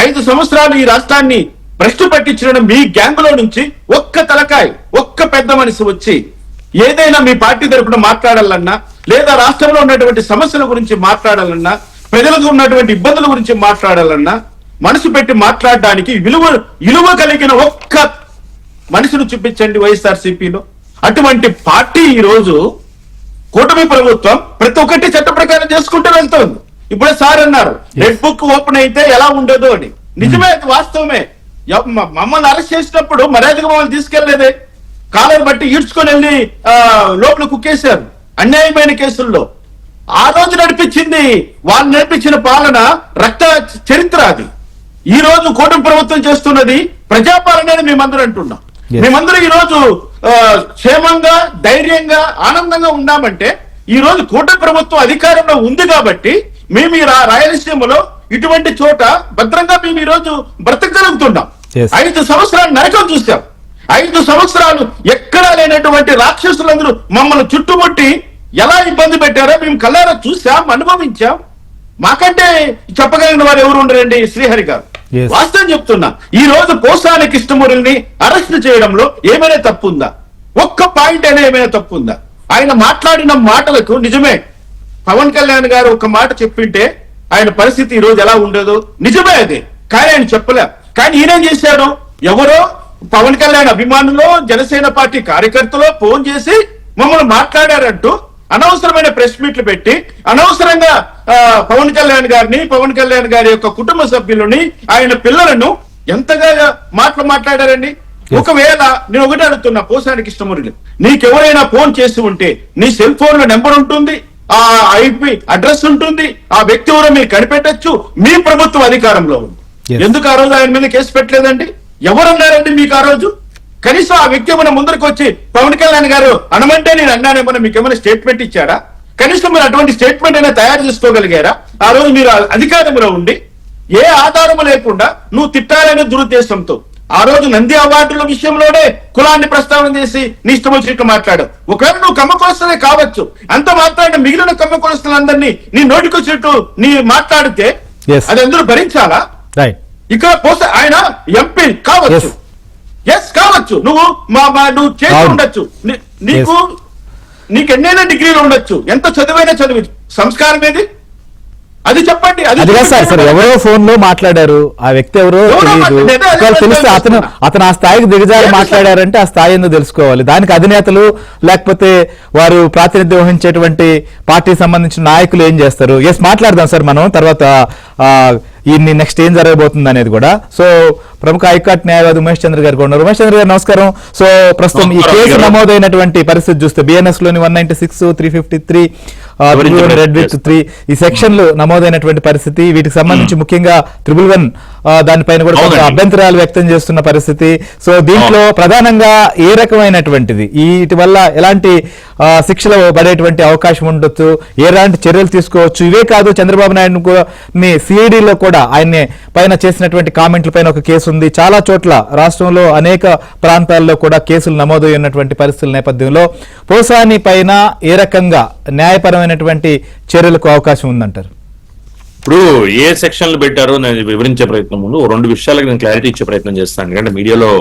5 సంవత్సరాలు ఈ రాష్ట్రాన్ని భ్రష్టు పట్టించిన మీ గ్యాంగులో నుంచి ఒక్క తలకాయ, ఒక్క పెద్ద మనిషి వచ్చి ఏదైనా మీ పార్టీ తరపున మాట్లాడాలన్నా, లేదా రాష్ట్రంలో ఉన్నటువంటి సమస్యల గురించి మాట్లాడాలన్నా, ప్రజలకు ఉన్నటువంటి ఇబ్బందుల గురించి మాట్లాడాలన్నా, మనసు పెట్టి మాట్లాడడానికి విలువ కలిగిన ఒక్క మనిషిని చూపించండి వైఎస్ఆర్సీపీలో. అటువంటి పార్టీ ఈ రోజు కూటమి ప్రభుత్వం ప్రతి ఒక్కటి చట్ట ప్రకారం చేసుకుంటూ వెళ్తోంది. ఇప్పుడే సార్ అన్నారు రెడ్ బుక్ ఓపెన్ అయితే ఎలా ఉండదు అని. నిజమే, అది వాస్తవమే. మమ్మల్ని అరెస్ట్ చేసినప్పుడు మర్యాదగా మమ్మల్ని తీసుకెళ్లేదే, కాలం బట్టి ఈడ్చుకొని వెళ్ళి లోపల కుక్కేశారు అన్యాయమైన కేసుల్లో. ఆ రోజు నడిపించింది, వాళ్ళు నడిపించిన పాలన రక్త చరిత్ర అది. ఈ రోజు కూటమి ప్రభుత్వం చేస్తున్నది ప్రజాపాలన మేమందరం అంటున్నాం. మేమందరం ఈ రోజు క్షేమంగా, ధైర్యంగా, ఆనందంగా ఉన్నామంటే ఈ రోజు కూటమి ప్రభుత్వం అధికారంలో ఉంది కాబట్టి మేము ఈ రాయలసీమలో ఇటువంటి చోట భద్రంగా మేము ఈ రోజు బ్రతకగలుగుతున్నాం. 5 సంవత్సరాలు నరకం చూసాం. 5 సంవత్సరాలు ఎక్కడా లేనటువంటి రాక్షసులందరూ మమ్మల్ని చుట్టుముట్టి ఎలా ఇబ్బంది పెట్టారో మేము కళ్ళారా చూసాం, అనుభవించాం. మాకంటే చెప్పగలిగిన వారు ఎవరు ఉండరండి శ్రీహరి గారు. వాస్తవం చెప్తున్నా, ఈ రోజు పోసాని కృష్ణమూర్తిని అరెస్ట్ చేయడంలో ఏమైనా తప్పుందా? ఒక్క పాయింట్ అయినా ఏమైనా తప్పుందా? ఆయన మాట్లాడిన మాటలకు నిజమే పవన్ కళ్యాణ్ గారు ఒక మాట చెప్పింటే ఆయన పరిస్థితి ఈ రోజు ఎలా ఉండదు, నిజమే అది. కానీ ఆయన చెప్పలే. కానీ ఈయనేం చేశాడు? ఎవరో పవన్ కళ్యాణ్ అభిమానులు, జనసేన పార్టీ కార్యకర్తలు ఫోన్ చేసి మమ్మల్ని మాట్లాడారంటూ అనవసరమైన ప్రెస్ మీట్లు పెట్టి అనవసరంగా పవన్ కళ్యాణ్ గారిని, పవన్ కళ్యాణ్ గారి యొక్క కుటుంబ సభ్యులని, ఆయన పిల్లలను ఎంతగా మాట్లాడారండి. ఒకవేళ నేను ఒకటి అడుగుతున్నా పోసాని కృష్ణమూర్తి, నీకెవరైనా ఫోన్ చేసి ఉంటే నీ సెల్ ఫోన్ లో నెంబర్ ఉంటుంది, ఆ ఐపీ అడ్రస్ ఉంటుంది, ఆ వ్యక్తి ఎవరో మీరు కనిపెట్టచ్చు. మీ ప్రభుత్వం అధికారంలో ఉంది, ఎందుకు ఆ రోజు ఆయన మీద కేసు పెట్టలేదండి? ఎవరన్నారండి మీకు ఆ రోజు? కనీసం ఆ వ్యక్తి ఏమైనా ముందరికి వచ్చి పవన్ కళ్యాణ్ గారు అనమంటే నేను అన్నానేమన్నా మీకు ఏమైనా స్టేట్మెంట్ ఇచ్చారా? కనీసం మీరు అటువంటి స్టేట్మెంట్ అయినా తయారు చేసుకోగలిగారా? ఆ రోజు మీరు అధికారంలో ఉండి ఏ ఆధారము లేకుండా నువ్వు తిట్టాలనే దురుద్దేశంతో ఆ రోజు నంది అవార్డుల విషయంలోనే కులాన్ని ప్రస్తావన చేసి నీ ఇష్టం వచ్చినట్టు మాట్లాడావు. ఒకవేళ నువ్వు కమ్మకొస్తలే కావచ్చు, అంత మాట్లాడిన మిగిలిన కమ్మకొస్తలందరినీ నీ నోటికొచ్చినట్టు నీ మాట్లాడితే అది అందరూ భరించాలా? ఇక్కడ ఆయన ఎంపీ కావచ్చు, కావచ్చు, నువ్వు చేసి ఉండొచ్చు, నీకు ఎన్నైనా డిగ్రీలు ఉండొచ్చు, ఎంత చదువైనా చదివి, సంస్కారం ఏది అది చెప్పండి. అది కాదు సార్, ఎవరో ఫోన్ లో మాట్లాడారు, ఆ వ్యక్తి ఎవరో తెలిస్తే అతను ఆ స్థాయికి దిగజారి మాట్లాడారంటే ఆ స్థాయి ఎందుకు తెలుసుకోవాలి. దానికి అధినేతలు లేకపోతే వారు ప్రాతినిధ్యం వహించేటువంటి పార్టీకి సంబంధించిన నాయకులు ఏం చేస్తారు? మాట్లాడదాం సార్ మనం తర్వాత ఈ నెక్స్ట్ ఏం జరగబోతుంది అనేది కూడా. సో ప్రముఖ హైకోర్టు న్యాయవాది ఉమేష్ చంద్ర గారు ఉన్నారు. ఉమేష్ చంద్ర గారు నమస్కారం. సో ప్రస్తుతం ఈ కేసు నమోదైనటువంటి పరిస్థితి చూస్తే బిఎన్ఎస్ లోని 196, 353, రెడ్ విత్ 3 ఈ సెక్షన్లు నమోదైనటువంటి పరిస్థితి. వీటికి సంబంధించి ముఖ్యంగా 111 దానిపైన కూడా కొంత అభ్యంతరాలు వ్యక్తం చేస్తున్న పరిస్థితి. సో దీంట్లో ప్రధానంగా ఏ రకమైనటువంటిది వీటి వల్ల ఎలాంటి శిక్షలు పడేటువంటి అవకాశం ఉండొచ్చు, ఎలాంటి చర్యలు తీసుకోవచ్చు? ఇవే కాదు, చంద్రబాబు నాయుడు సిఐడిలో కూడా ఆయన పైన చేసినటువంటి కామెంట్ల పైన ఒక కేసు ఉంది. చాలా చోట్ల రాష్ట్రంలో అనేక ప్రాంతాల్లో కూడా కేసులు నమోదైనటువంటి పరిస్థితుల నేపథ్యంలో పోసాని పైన ఏ రకంగా న్యాయపరమైనటువంటి చర్యలకు అవకాశం ఉందంటారు? ఇప్పుడు ఏ సెక్షన్లు పెట్టారో నేను వివరించే ప్రయత్నం ముందు 2 విషయాలకు నేను క్లారిటీ ఇచ్చే ప్రయత్నం చేస్తాను. ఎందుకంటే మీడియాలో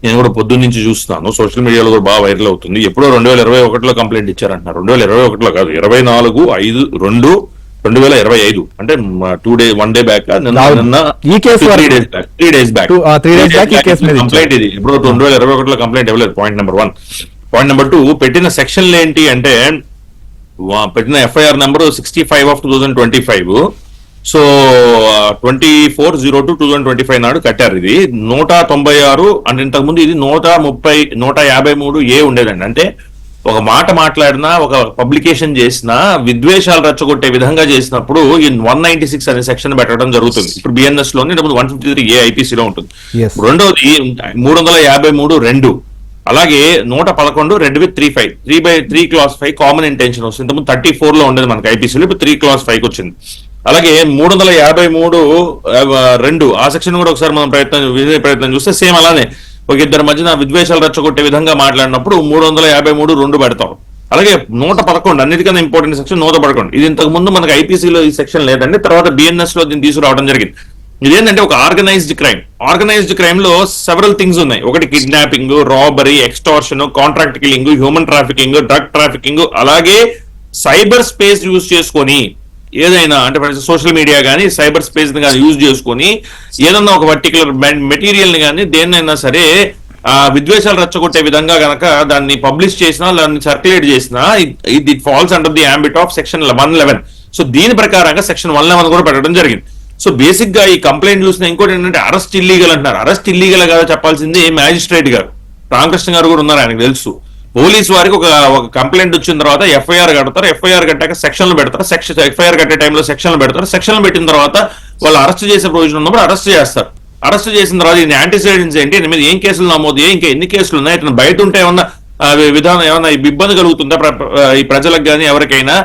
నేను కూడా పొద్దున్న నుంచి చూస్తున్నాను, సోషల్ మీడియాలో కూడా బాగా వైరల్ అవుతుంది. ఎప్పుడో 2021లో కంప్లైంట్ ఇచ్చారంటున్నారు. 2021లో కాదు, 24/5/2025 అంటే 1 డే బ్యాక్, నిన్న 3 డేస్ బ్యాక్ కంప్లైంట్. ఇది ఇప్పుడు 2021లో కంప్లైంట్ ఇవ్వలేదు. Point number 1. పాయింట్ నెంబర్ 2, పెట్టిన సెక్షన్లు ఏంటి అంటే పెట్టిన ఎఫ్ఐఆర్ నెంబర్ 65/2025. సో 24/02/2025 నాడు కట్టారు. ఇది 196 అంటే ఇంతకుముందు ఇది 153A ఉండేదండి. అంటే ఒక మాట మాట్లాడినా, ఒక పబ్లికేషన్ చేసినా, విద్వేషాలు రెచ్చగొట్టే విధంగా చేసినప్పుడు ఈ 196 అనే సెక్షన్ పెట్టడం జరుగుతుంది. ఇప్పుడు బిఎన్ఎస్ లోని 153A ఐపీసీలో ఉంటుంది. రెండోది 353(2), అలాగే 111 red with 3(5), 3/3 clause 5 common intention వస్తుంది. ఇంతకుముందు 34 లో ఉండేది మనకి ఐపీసీలో, ఇప్పుడు 3 clause 5 వచ్చింది. అలాగే 353(2) ఆ సెక్షన్ కూడా ఒకసారి మనం ప్రయత్నం చూస్తే సేమ్ అలానే ఒక ఇద్దరి మధ్యన విద్వేషాలు రెచ్చగొట్టే విధంగా మాట్లాడినప్పుడు 353(2) పెడతాం. అలాగే 111 అన్నిటికన్నా ఇంపార్టెంట్ సెక్షన్ 111. ఇది ఇంతకు ముందు మనకి ఐపీసీలో ఈ సెక్షన్ లేదండి, తర్వాత బిఎన్ఎస్ లో దీన్ని తీసుకురావడం జరిగింది. ఇదేంటంటే ఒక ఆర్గనైజ్డ్ క్రైమ్ లో సెవరల్ థింగ్స్ ఉన్నాయి. ఒకటి kidnapping, robbery, extortion, contract killing, human trafficking, drug trafficking, అలాగే సైబర్ స్పేస్ యూజ్ చేసుకొని ఏదైనా అంటే సోషల్ మీడియా కానీ సైబర్ స్పేస్ కానీ యూజ్ చేసుకొని ఏదన్నా ఒక పర్టికులర్ మెటీరియల్ ని కానీ దేన్నైనా సరే విద్వేషాలు రెచ్చగొట్టే విధంగా గనక దాన్ని పబ్లిష్ చేసినా, దాన్ని సర్క్యులేట్ చేసినా ఇది falls under the ambit of section 111. So దీని ప్రకారంగా సెక్షన్ 111 కూడా పెట్టడం జరిగింది. సో బేసిక్ గా ఈ కంప్లైంట్ చూసిన ఇంకోటి ఏంటంటే అరెస్ట్ ఇల్లీగల్ అంటున్నారు. అరెస్ట్ ఇల్లీగల్ కదా చెప్పాల్సింది మేజిస్ట్రేట్ గారు, రామకృష్ణ గారు కూడా ఉన్నారు, ఆయనకు తెలుసు. పోలీస్ వారికి ఒక కంప్లైంట్ వచ్చిన తర్వాత ఎఫ్ఐఆర్ కడతారు, ఎఫ్ఐఆర్ కట్టాక సెక్షన్లు పెడతారు, ఎఫ్ఐఆర్ కట్టే టైంలో సెక్షన్లు పెడతారు, సెక్షన్లు పెట్టిన తర్వాత వాళ్ళు అరెస్ట్ చేసే ప్రొవిజన్ ఉన్నప్పుడు అరెస్ట్ చేస్తారు. అరెస్ట్ చేసిన తర్వాత ఈ యాంటీసిడెంట్స్ ఏంటి, దీని మీద ఏం కేసులు నమోదు, ఇంకా ఎన్ని కేసులు ఉన్నాయి, ఇతను బయట ఉంటే ఏమన్నా విధానం ఏమన్నా ఇబ్బంది కలుగుతుందా ఈ ప్రజలకు కానీ ఎవరికైనా.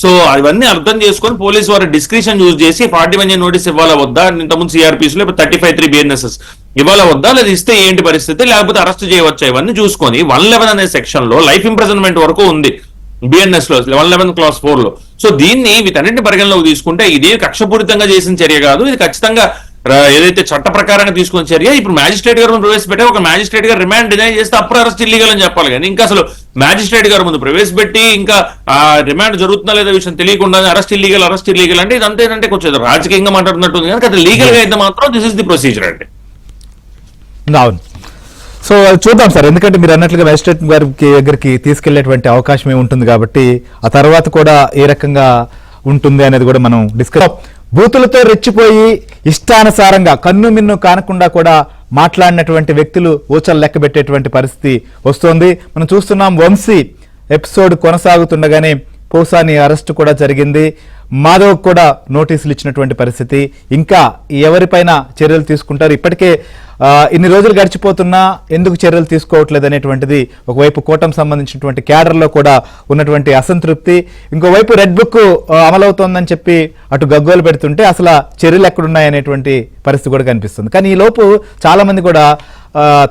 సో అవన్నీ అర్థం చేసుకొని పోలీసు వారి డిస్క్రిప్షన్ యూజ్ చేసి 41 నోటీస్ ఇవ్వాలా వద్దా, ఇంతకుముందు సిఆర్పిస్ లో 35(3) BNSS ఇవ్వాలా వద్దా, లేదా ఇస్తే ఏంటి పరిస్థితి, లేకపోతే అరెస్ట్ చేయవచ్చా, ఇవన్నీ చూసుకొని 111 అనే సెక్షన్ లో లైఫ్ ఇంప్రిజన్మెంట్ వరకు ఉంది బిఎన్ఎస్ లో 111 Clause 4 లో. సో దీన్ని వీటన్నింటి పరిగణలోకి తీసుకుంటే ఇది కక్షపూరితంగా చేసిన చర్య కాదు, ఇది ఖచ్చితంగా ఏదైతే చట్ట ప్రకారంగా తీసుకున్న చర్య. ఇప్పుడు మ్యాజిస్ట్రేట్ గారు ముందు ప్రవేశపెట్టే ఒక మ్యాజిస్ట్రేట్ గారు రిమాండ్ డినై చేస్తే అప్పుడు అరెస్ట్ ఇల్లీగల్ అని చెప్పాలి. కానీ ఇంకా అసలు మ్యాజిస్ట్రేట్ గారు ముందు ప్రవేశపెట్టి ఇంకా రిమాండ్ జరుగుతుందా లేదా విషయం తెలియకుండా అరెస్ట్ ఇల్లీగల్ అంటే ఇది అంతేనంటే కొంచెం రాజకీయంగా మాట్లాడుతున్నట్టుంది. కానీ అది లీగల్ గా అయితే మాత్రం దిస్ ఇస్ ది ప్రొసీజర్ అండి. అవును. సో చూద్దాం సార్, ఎందుకంటే మీరు అన్నట్లుగా మేజిస్ట్రేట్ గారికి దగ్గరికి తీసుకెళ్లేటువంటి అవకాశం ఉంటుంది కాబట్టి ఆ తర్వాత కూడా ఏ రకంగా ఉంటుంది అనేది కూడా మనం డిస్కస్. బూతులతో రెచ్చిపోయి ఇష్టానుసారంగా కన్ను మిన్ను కానకుండా కూడా మాట్లాడినటువంటి వ్యక్తులు ఊచలు లెక్క పెట్టేటువంటి పరిస్థితి వస్తోంది. మనం చూస్తున్నాం వంశీ ఎపిసోడ్ కొనసాగుతుండగానే పోసాని అరెస్ట్ కూడా జరిగింది, మాధవ్ కూడా నోటీసులు ఇచ్చినటువంటి పరిస్థితి. ఇంకా ఎవరిపైన చర్యలు తీసుకుంటారు, ఇప్పటికే ఇన్ని రోజులు గడిచిపోతున్నా ఎందుకు చర్యలు తీసుకోవట్లేదు అనేటువంటిది ఒకవైపు కూటమి సంబంధించినటువంటి క్యాడర్లో కూడా ఉన్నటువంటి అసంతృప్తి, ఇంకోవైపు రెడ్ బుక్ అమలవుతోందని చెప్పి అటు గగ్గోలు పెడుతుంటే అసలు చర్యలు ఎక్కడున్నాయనేటువంటి పరిస్థితి కూడా కనిపిస్తుంది. కానీ ఈ లోపు చాలా మంది కూడా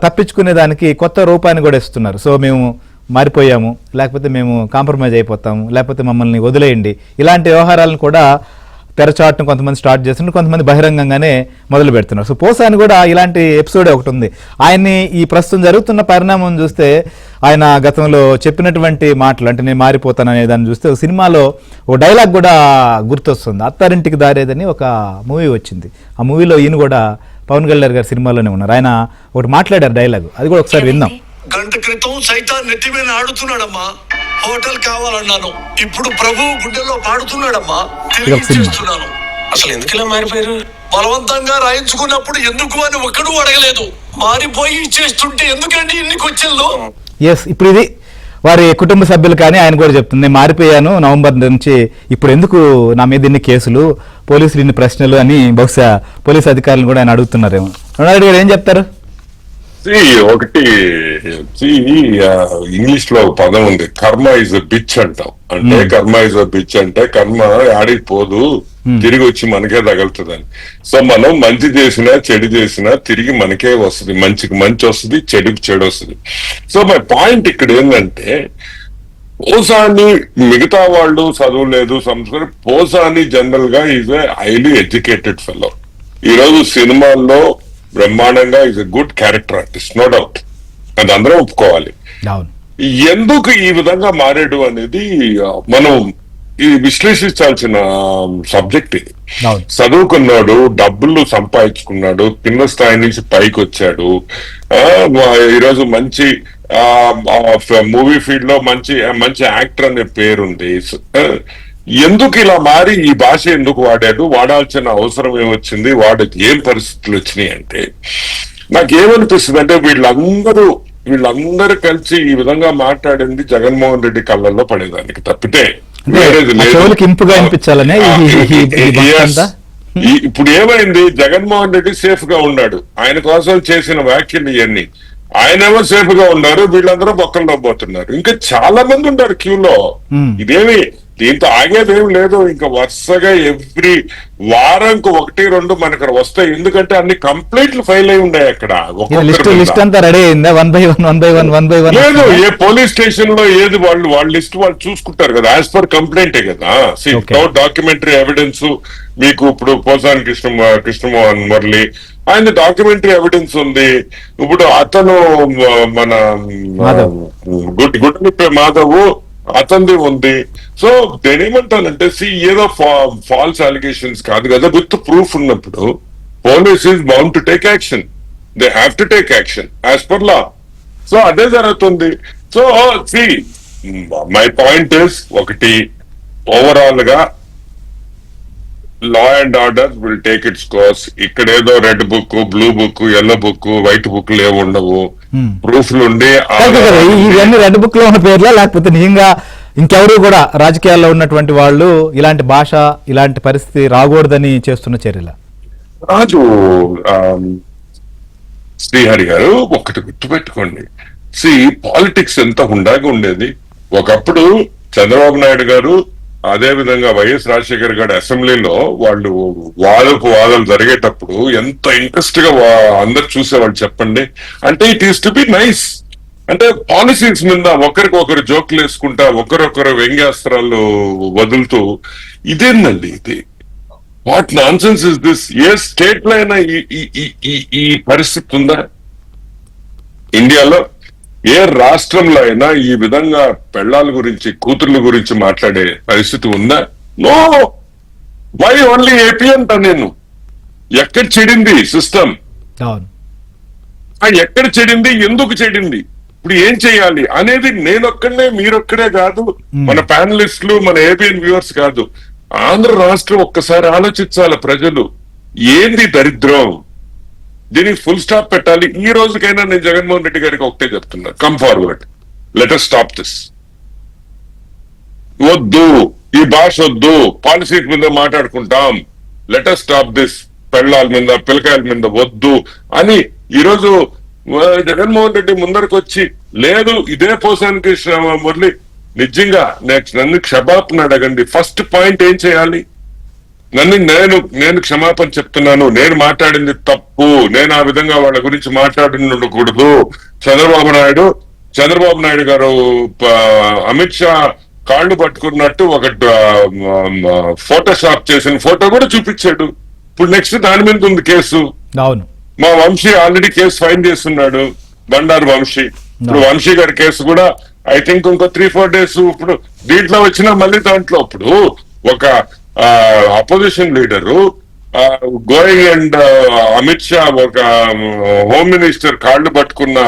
తప్పించుకునే దానికి కొత్త రూపాన్ని కూడా ఇస్తున్నారు. సో మేము మారిపోయాము, లేకపోతే మేము కాంప్రమైజ్ అయిపోతాము, లేకపోతే మమ్మల్ని వదిలేయండి, ఇలాంటి వ్యవహారాలను కూడా తెరచాటును కొంతమంది స్టార్ట్ చేస్తున్నారు, కొంతమంది బహిరంగంగానే మొదలు పెడుతున్నారు. సో పోసాని కూడా ఇలాంటి ఎపిసోడ్ ఒకటి ఉంది. ఆయన్ని ఈ ప్రస్తుతం జరుగుతున్న పరిణామం చూస్తే ఆయన గతంలో చెప్పినటువంటి మాటలు, అంటే నేను మారిపోతాను అనే దాన్ని చూస్తే సినిమాలో ఒక డైలాగ్ కూడా గుర్తొస్తుంది. అత్తారింటికి దారేదని ఒక మూవీ వచ్చింది, ఆ మూవీలో ఈయన కూడా పవన్ కళ్యాణ్ గారి సినిమాలోనే ఉన్నారు. ఆయన ఒకటి మాట్లాడారు డైలాగ్, అది కూడా ఒకసారి విందాం. గంట క్రితం సైతాన్ నెత్తి మీద ఆడుతున్నాడమ్మా, హోటల్ కావాలన్నాను, ఇప్పుడు ప్రభు గుండెల్లో పాడుతున్నాడమ్మా, తిరిగి చేస్తున్నాను. అసలు ఎందుకు ఇలా మారిపోయారు? బలవంతంగా రాయించుకున్నప్పుడు ఎందుకు అని ఒక్కడూ అడగలేదు, మారిపోయి చేస్తుంటే ఎందుకండి ఇన్ని కొచ్చెల్లో. ఎస్, ఇప్పుడు ఇది వారి కుటుంబ సభ్యులు కానీ ఆయన కూడా చెప్తుంది, నేను మారిపోయాను నవంబర్ నుంచి, ఇప్పుడు ఎందుకు నా మీద ఇన్ని కేసులు, పోలీసులు ఇన్ని ప్రశ్నలు అని బహుశా పోలీసు అధికారులు కూడా ఆయన అడుగుతున్నారేమో. రుణారెడ్డి గారు ఏం చెప్తారు? ఒకటి ఇంగ్లీష్ లో ఒక పదం ఉంది, కర్మ ఇస్ అ బిచ్ అంటాం. అంటే కర్మ ఇస్ అ బిచ్ అంటే కర్మ ఆడికి పోదు, తిరిగి వచ్చి మనకే తగులుతుందని. సో మనం మంచి చేసినా చెడు చేసినా తిరిగి మనకే వస్తుంది, మంచికి మంచి వస్తుంది, చెడుకి చెడు వస్తుంది. సో మై పాయింట్ ఇక్కడ ఏంటంటే పోసాని మిగతా వాళ్ళు చదువులేదు సంస్కృతి, పోసాని జనరల్ గా is a highly educated fellow. ఈ రోజు సినిమాల్లో బ్రహ్మాండంగా is a good character artist, no doubt, అది అందరం ఒప్పుకోవాలి. ఎందుకు ఈ విధంగా మారాడు అనేది మనం ఇది విశ్లేషించాల్సిన సబ్జెక్ట్. ఇది చదువుకున్నాడు, డబ్బులు సంపాదించుకున్నాడు, కింద స్థాయి నుంచి పైకి వచ్చాడు, ఈరోజు మంచి మూవీ ఫీల్డ్ లో మంచి మంచి యాక్టర్ అనే పేరుంది. ఎందుకు ఇలా మారి ఈ భాష ఎందుకు వాడాడు, వాడాల్సిన అవసరం ఏమొచ్చింది, వాడికి ఏం పరిస్థితులు వచ్చినాయి అంటే నాకేమనిపిస్తుంది అంటే వీళ్ళందరూ కలిసి ఈ విధంగా మాట్లాడింది జగన్మోహన్ రెడ్డి కళ్ళల్లో పడేదానికి తప్పితే ఇప్పుడు ఏమైంది, జగన్మోహన్ రెడ్డి సేఫ్ గా ఉన్నాడు, ఆయన కోసం చేసిన వ్యాఖ్యలు ఇవన్నీ, ఆయనేమో సేఫ్ గా ఉన్నారు, వీళ్ళందరూ బొక్కల్లో పోతున్నారు. ఇంకా చాలా మంది ఉన్నారు క్యూలో. దీంతో ఆగేదేం లేదు. ఇంకా వరుసగా ఎవ్రీ వారంకు 1-2 మనకు వస్తాయి. ఎందుకంటే అన్ని కంప్లైంట్లు ఫైల్ అయి ఉన్నాయి అక్కడ. లిస్ట్ అంతా రెడీ అయిందా? 1/1 లేదు, ఏ పోలీస్ స్టేషన్ లో ఏది వాళ్ళ లిస్ట్ వాళ్ళు చూసుకుంటారు కదా, యాజ్ పర్ కంప్లైంటే కదా. డాక్యుమెంటరీ ఎవిడెన్స్ మీకు ఇప్పుడు పోసాని కృష్ణమోహన్ మురళి ఆయన డాక్యుమెంటరీ ఎవిడెన్స్ ఉంది. ఇప్పుడు అతను మన గుడ్డలిప్పే మాధవ్ అతనిది ఉంది. సో నేనేమంటానంటే ఏదో ఫాల్స్ అలిగేషన్స్ కాదు కదా, విత్ ప్రూఫ్ ఉన్నప్పుడు police is bound to take action. They have to take action as per law. So అదే జరుగుతుంది. సో మై పాయింట్ ఇస్ ఒకటి, ఓవరాల్ గా law and order will take its course. ఇక్కడ ఏదో red book, blue book, yellow book, white book లేవు ఉండవు. ప్రూఫ్లు ఉండి ఇవన్నీ రెడ్ బుక్ లో ఉన్న పేర్లా, లేకపోతే నిజంగా ఇంకెవరు కూడా రాజకీయాల్లో ఉన్నటువంటి వాళ్ళు ఇలాంటి భాష ఇలాంటి పరిస్థితి రాకూడదని చేస్తున్న చర్యల? రాజు శ్రీహరి గారు ఒకటి గుర్తుపెట్టుకోండి, పాలిటిక్స్ ఎంత హుండాగా ఉండేది. ఒకప్పుడు చంద్రబాబు నాయుడు గారు అదే విధంగా వైఎస్ రాజశేఖర్ గారి అసెంబ్లీలో వాళ్ళు వాదాలు జరిగేటప్పుడు ఎంత ఇంట్రెస్ట్ గా అందరు చూసేవాళ్ళు చెప్పండి. అంటే it is to be nice. అంటే పాలసీస్ మీద ఒకరికొకరు జోకులు వేసుకుంటా, ఒకరొకరు వ్యంగ్యాస్త్రాలు వదులుతూ, ఇదేందండి ఇది? What nonsense is this? A state లో అయినా ఈ పరిస్థితి ఉందా? ఇండియాలో ఏ రాష్ట్రంలో అయినా ఈ విధంగా పెళ్ళాల గురించి, కూతుర్ల గురించి మాట్లాడే పరిస్థితి ఉందా? నో. వై ఓన్లీ ఏపీ అంట నేను. ఎక్కడ చెడింది సిస్టమ్? ఎక్కడ చెడింది, ఎందుకు చెడింది, ఇప్పుడు ఏం చేయాలి అనేది నేనొక్కడే, మీరొక్కడే కాదు, మన ప్యానలిస్టులు, మన ఏబిఎన్ వ్యూవర్స్ కాదు, ఆంధ్ర రాష్ట్రం ఒక్కసారి ఆలోచించాలి. ప్రజలు ఏంది దరిద్రం, దీనికి ఫుల్ స్టాప్ పెట్టాలి. ఈ రోజుకైనా నేను జగన్మోహన్ రెడ్డి గారికి ఒకటే చెప్తున్నా, come forward, let us stop this. వద్దు, ఈ భాష వద్దు, పాలసీస్ మీద మాట్లాడుకుంటాం, లెట్ us స్టాప్ దిస్. పెళ్ళాల మీద, పిల్లకాయల మీద వద్దు అని ఈరోజు జగన్మోహన్ రెడ్డి ముందరకు వచ్చి, లేదు ఇదే పోసాని కృష్ణ మురళి నిజంగా నన్ను క్షమాపణ అడగండి. ఫస్ట్ పాయింట్ ఏం చేయాలి? నేను క్షమాపణ చెప్తున్నాను, నేను మాట్లాడింది తప్పు, నేను ఆ విధంగా వాళ్ళ గురించి మాట్లాడకూడదు. చంద్రబాబు నాయుడు గారు అమిత్ షా కాళ్ళు పట్టుకున్నట్టు ఒక ఫోటోషాప్ చేసిన ఫోటో కూడా చూపించాడు. ఇప్పుడు నెక్స్ట్ దాని మీద ఉంది కేసు. అవును, మా వంశీ ఆల్రెడీ కేసు ఫైన్ చేస్తున్నాడు, బండారు వంశీ. ఇప్పుడు వంశీ గారి కేసు కూడా ఐ థింక్ ఇంకో 3-4 డేస్. ఇప్పుడు దీంట్లో వచ్చిన మళ్ళీ దాంట్లో ఇప్పుడు ఒక opposition leader going and Amit Shah ఒక హోమ్ మినిస్టర్ కాళ్ళు పట్టుకున్న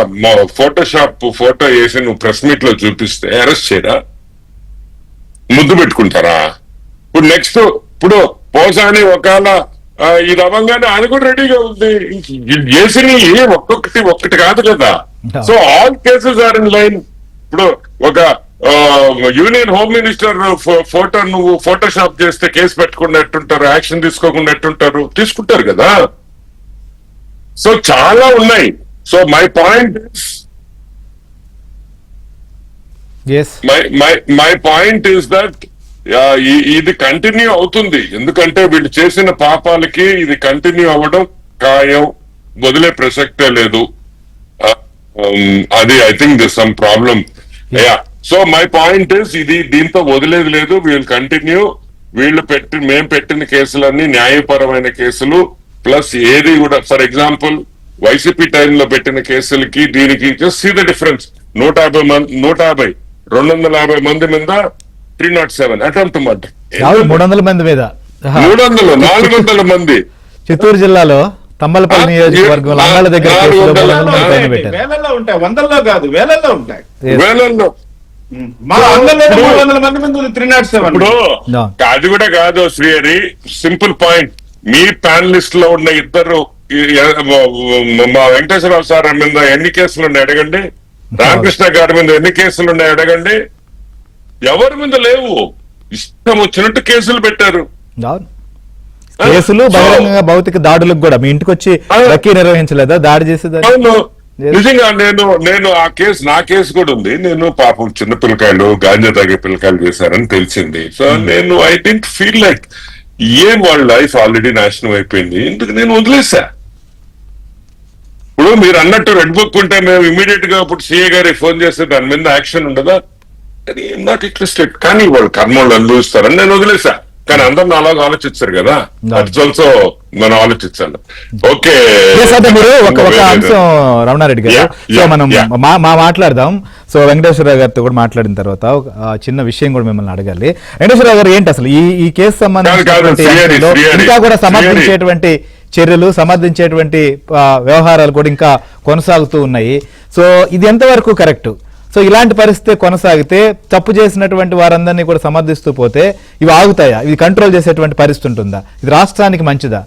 ఫోటోషాప్ ఫోటో వేసి నువ్వు ప్రెస్ మీట్ లో చూపిస్తే అరెస్ట్ చేయరా? ముద్దు పెట్టుకుంటారా? ఇప్పుడు నెక్స్ట్ ఇప్పుడు పోసాని ఒకవేళ ఇది అవ్వగానే ఆయన కూడా రెడీగా ఉంది. చేసినవి ఒక్కటి కాదు కదా. So all cases are in line. ఇప్పుడు ఒక యూనియన్ హోమ్ మినిస్టర్ ఫోటో నువ్వు ఫోటోషాప్ చేస్తే కేసు పెట్టకుండా ఎట్టుంటారు, యాక్షన్ తీసుకోకుండా ఎట్టుంటారు? తీసుకుంటారు కదా. సో చాలా ఉన్నాయి. So my point my point is that ఇది కంటిన్యూ అవుతుంది. ఎందుకంటే వీళ్ళు చేసిన పాపాలకి ఇది కంటిన్యూ అవ్వడం ఖాయం, వదిలే ప్రసక్తే లేదు. అది I think this some problem. So my point is ఇది దీంతో వదిలేదు లేదు. We'll continue. మేము పెట్టిన కేసులన్నీ న్యాయపరమైన కేసులు. ప్లస్ ఏది కూడా ఫర్ ఎగ్జాంపుల్ వైసీపీ టైంలో పెట్టిన కేసులకి దీనికి జస్ట్ సీ ద డిఫరెన్స్. 150 250 మంది మీద 307 అటెంప్ట్ మర్డర్. 300 మంది మీద 400 మంది చిత్తూరు జిల్లాలో తమ్మలపల్లి నియోజకవర్గంలో అంగాల దగ్గర వేలల్లో ఉంటాయి, వందల్లో కాదు, వేలల్లో ఉంటాయి. వేలల్లో మా అంగంలో 300 మంది మీద 307. ఇప్పుడు అది కూడా కాదు శ్రీహరి. సింపుల్ పాయింట్, మీ ప్యానలిస్ట్ లో ఉన్న ఇద్దరు మా వెంకటేశ్వరరావు సార్ మీద ఎన్ని కేసులు ఉన్నాయి అడగండి, రామకృష్ణ గారి మీద ఎన్ని కేసులు ఉన్నాయి అడగండి. ఎవరి మీద లేవు, ఇష్టం వచ్చినట్టు కేసులు పెట్టారు. కేసులు బహిరంగంగా భౌతిక దాడులకు కూడా మీ ఇంటికి వచ్చి నిర్వహించలేదా దాడి చేసేదాన్ని? అవును. నిజంగా నేను ఆ కేసు, నా కేసు కూడా ఉంది. నేను పాపం చిన్న పిల్లకాయలు గాంజా తాగే పిల్లకాయలు చేశారని తెలిసింది. సో నేను ఐ డెంట్ ఫీల్ లైక్ వాళ్ళ లైఫ్ ఆల్రెడీ నాశనం అయిపోయింది, ఎందుకు నేను వదిలేసా. ఇప్పుడు మీరు అన్నట్టు రెడ్ బుక్ ఉంటే మేము ఇమీడియట్ గా ఇప్పుడు సిఏ గారికి ఫోన్ చేస్తే దాని మీద యాక్షన్ ఉండదా? Not interested. కానీ వాళ్ళు కర్మలు అనుభవిస్తారని నేను వదిలేసా. కానీ అందరూ అలాగా ఆలోచించారు కదా, దట్స్ ఆల్సో మనం ఆలోచించాలి. ఓకే, మీరు ఒక అంశం రమణారెడ్డి గారు, సో మనం మాట్లాడదాం. సో వెంకటేశ్వరరావు గారితో కూడా మాట్లాడిన తర్వాత ఒక చిన్న విషయం కూడా మిమ్మల్ని అడగాలి. వెంకటేశ్వరరావు గారు, ఏంటి అసలు ఈ కేసు సంబంధించి ఇంకా కూడా సమర్థించేటువంటి చర్యలు, సమర్థించేటువంటి వ్యవహారాలు కూడా ఇంకా కొనసాగుతూ ఉన్నాయి. సో ఇది ఎంతవరకు కరెక్ట్? సో ఇలాంటి పరిస్థితి కొనసాగితే తప్పు చేసినటువంటి వారందరినీ కూడా సమర్థిస్తూ పోతే ఇవి ఆగుతాయా? ఇవి కంట్రోల్ చేసేటువంటి పరిస్థితి ఉంటుందా? ఇది రాష్ట్రానికి మంచిదా?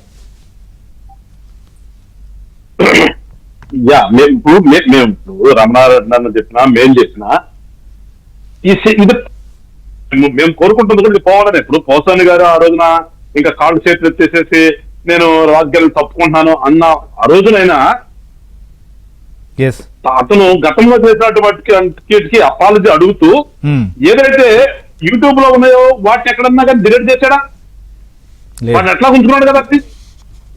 మేము రమణారెడ్డి చెప్పినా, మేం చెప్పినా ఇది మేము కోరుకుంటుంది కూడా పోవాలని. ఇప్పుడు పోసాని గారు ఆ రోజున ఇంకా కాళ్ళు చేతులు వచ్చేసేసి నేను రాజకీయాలు తప్పుకుంటున్నాను అన్న ఆ రోజునైనా అతను గతంలో చేసినటువంటి అపాలజీ అడుగుతూ ఏదైతే యూట్యూబ్ లో ఉన్నాయో వాటిని ఎక్కడన్నా కానీ డిలీట్ చేశాడా? వాటిని ఎట్లా ఉంచుకున్నాడు కదా,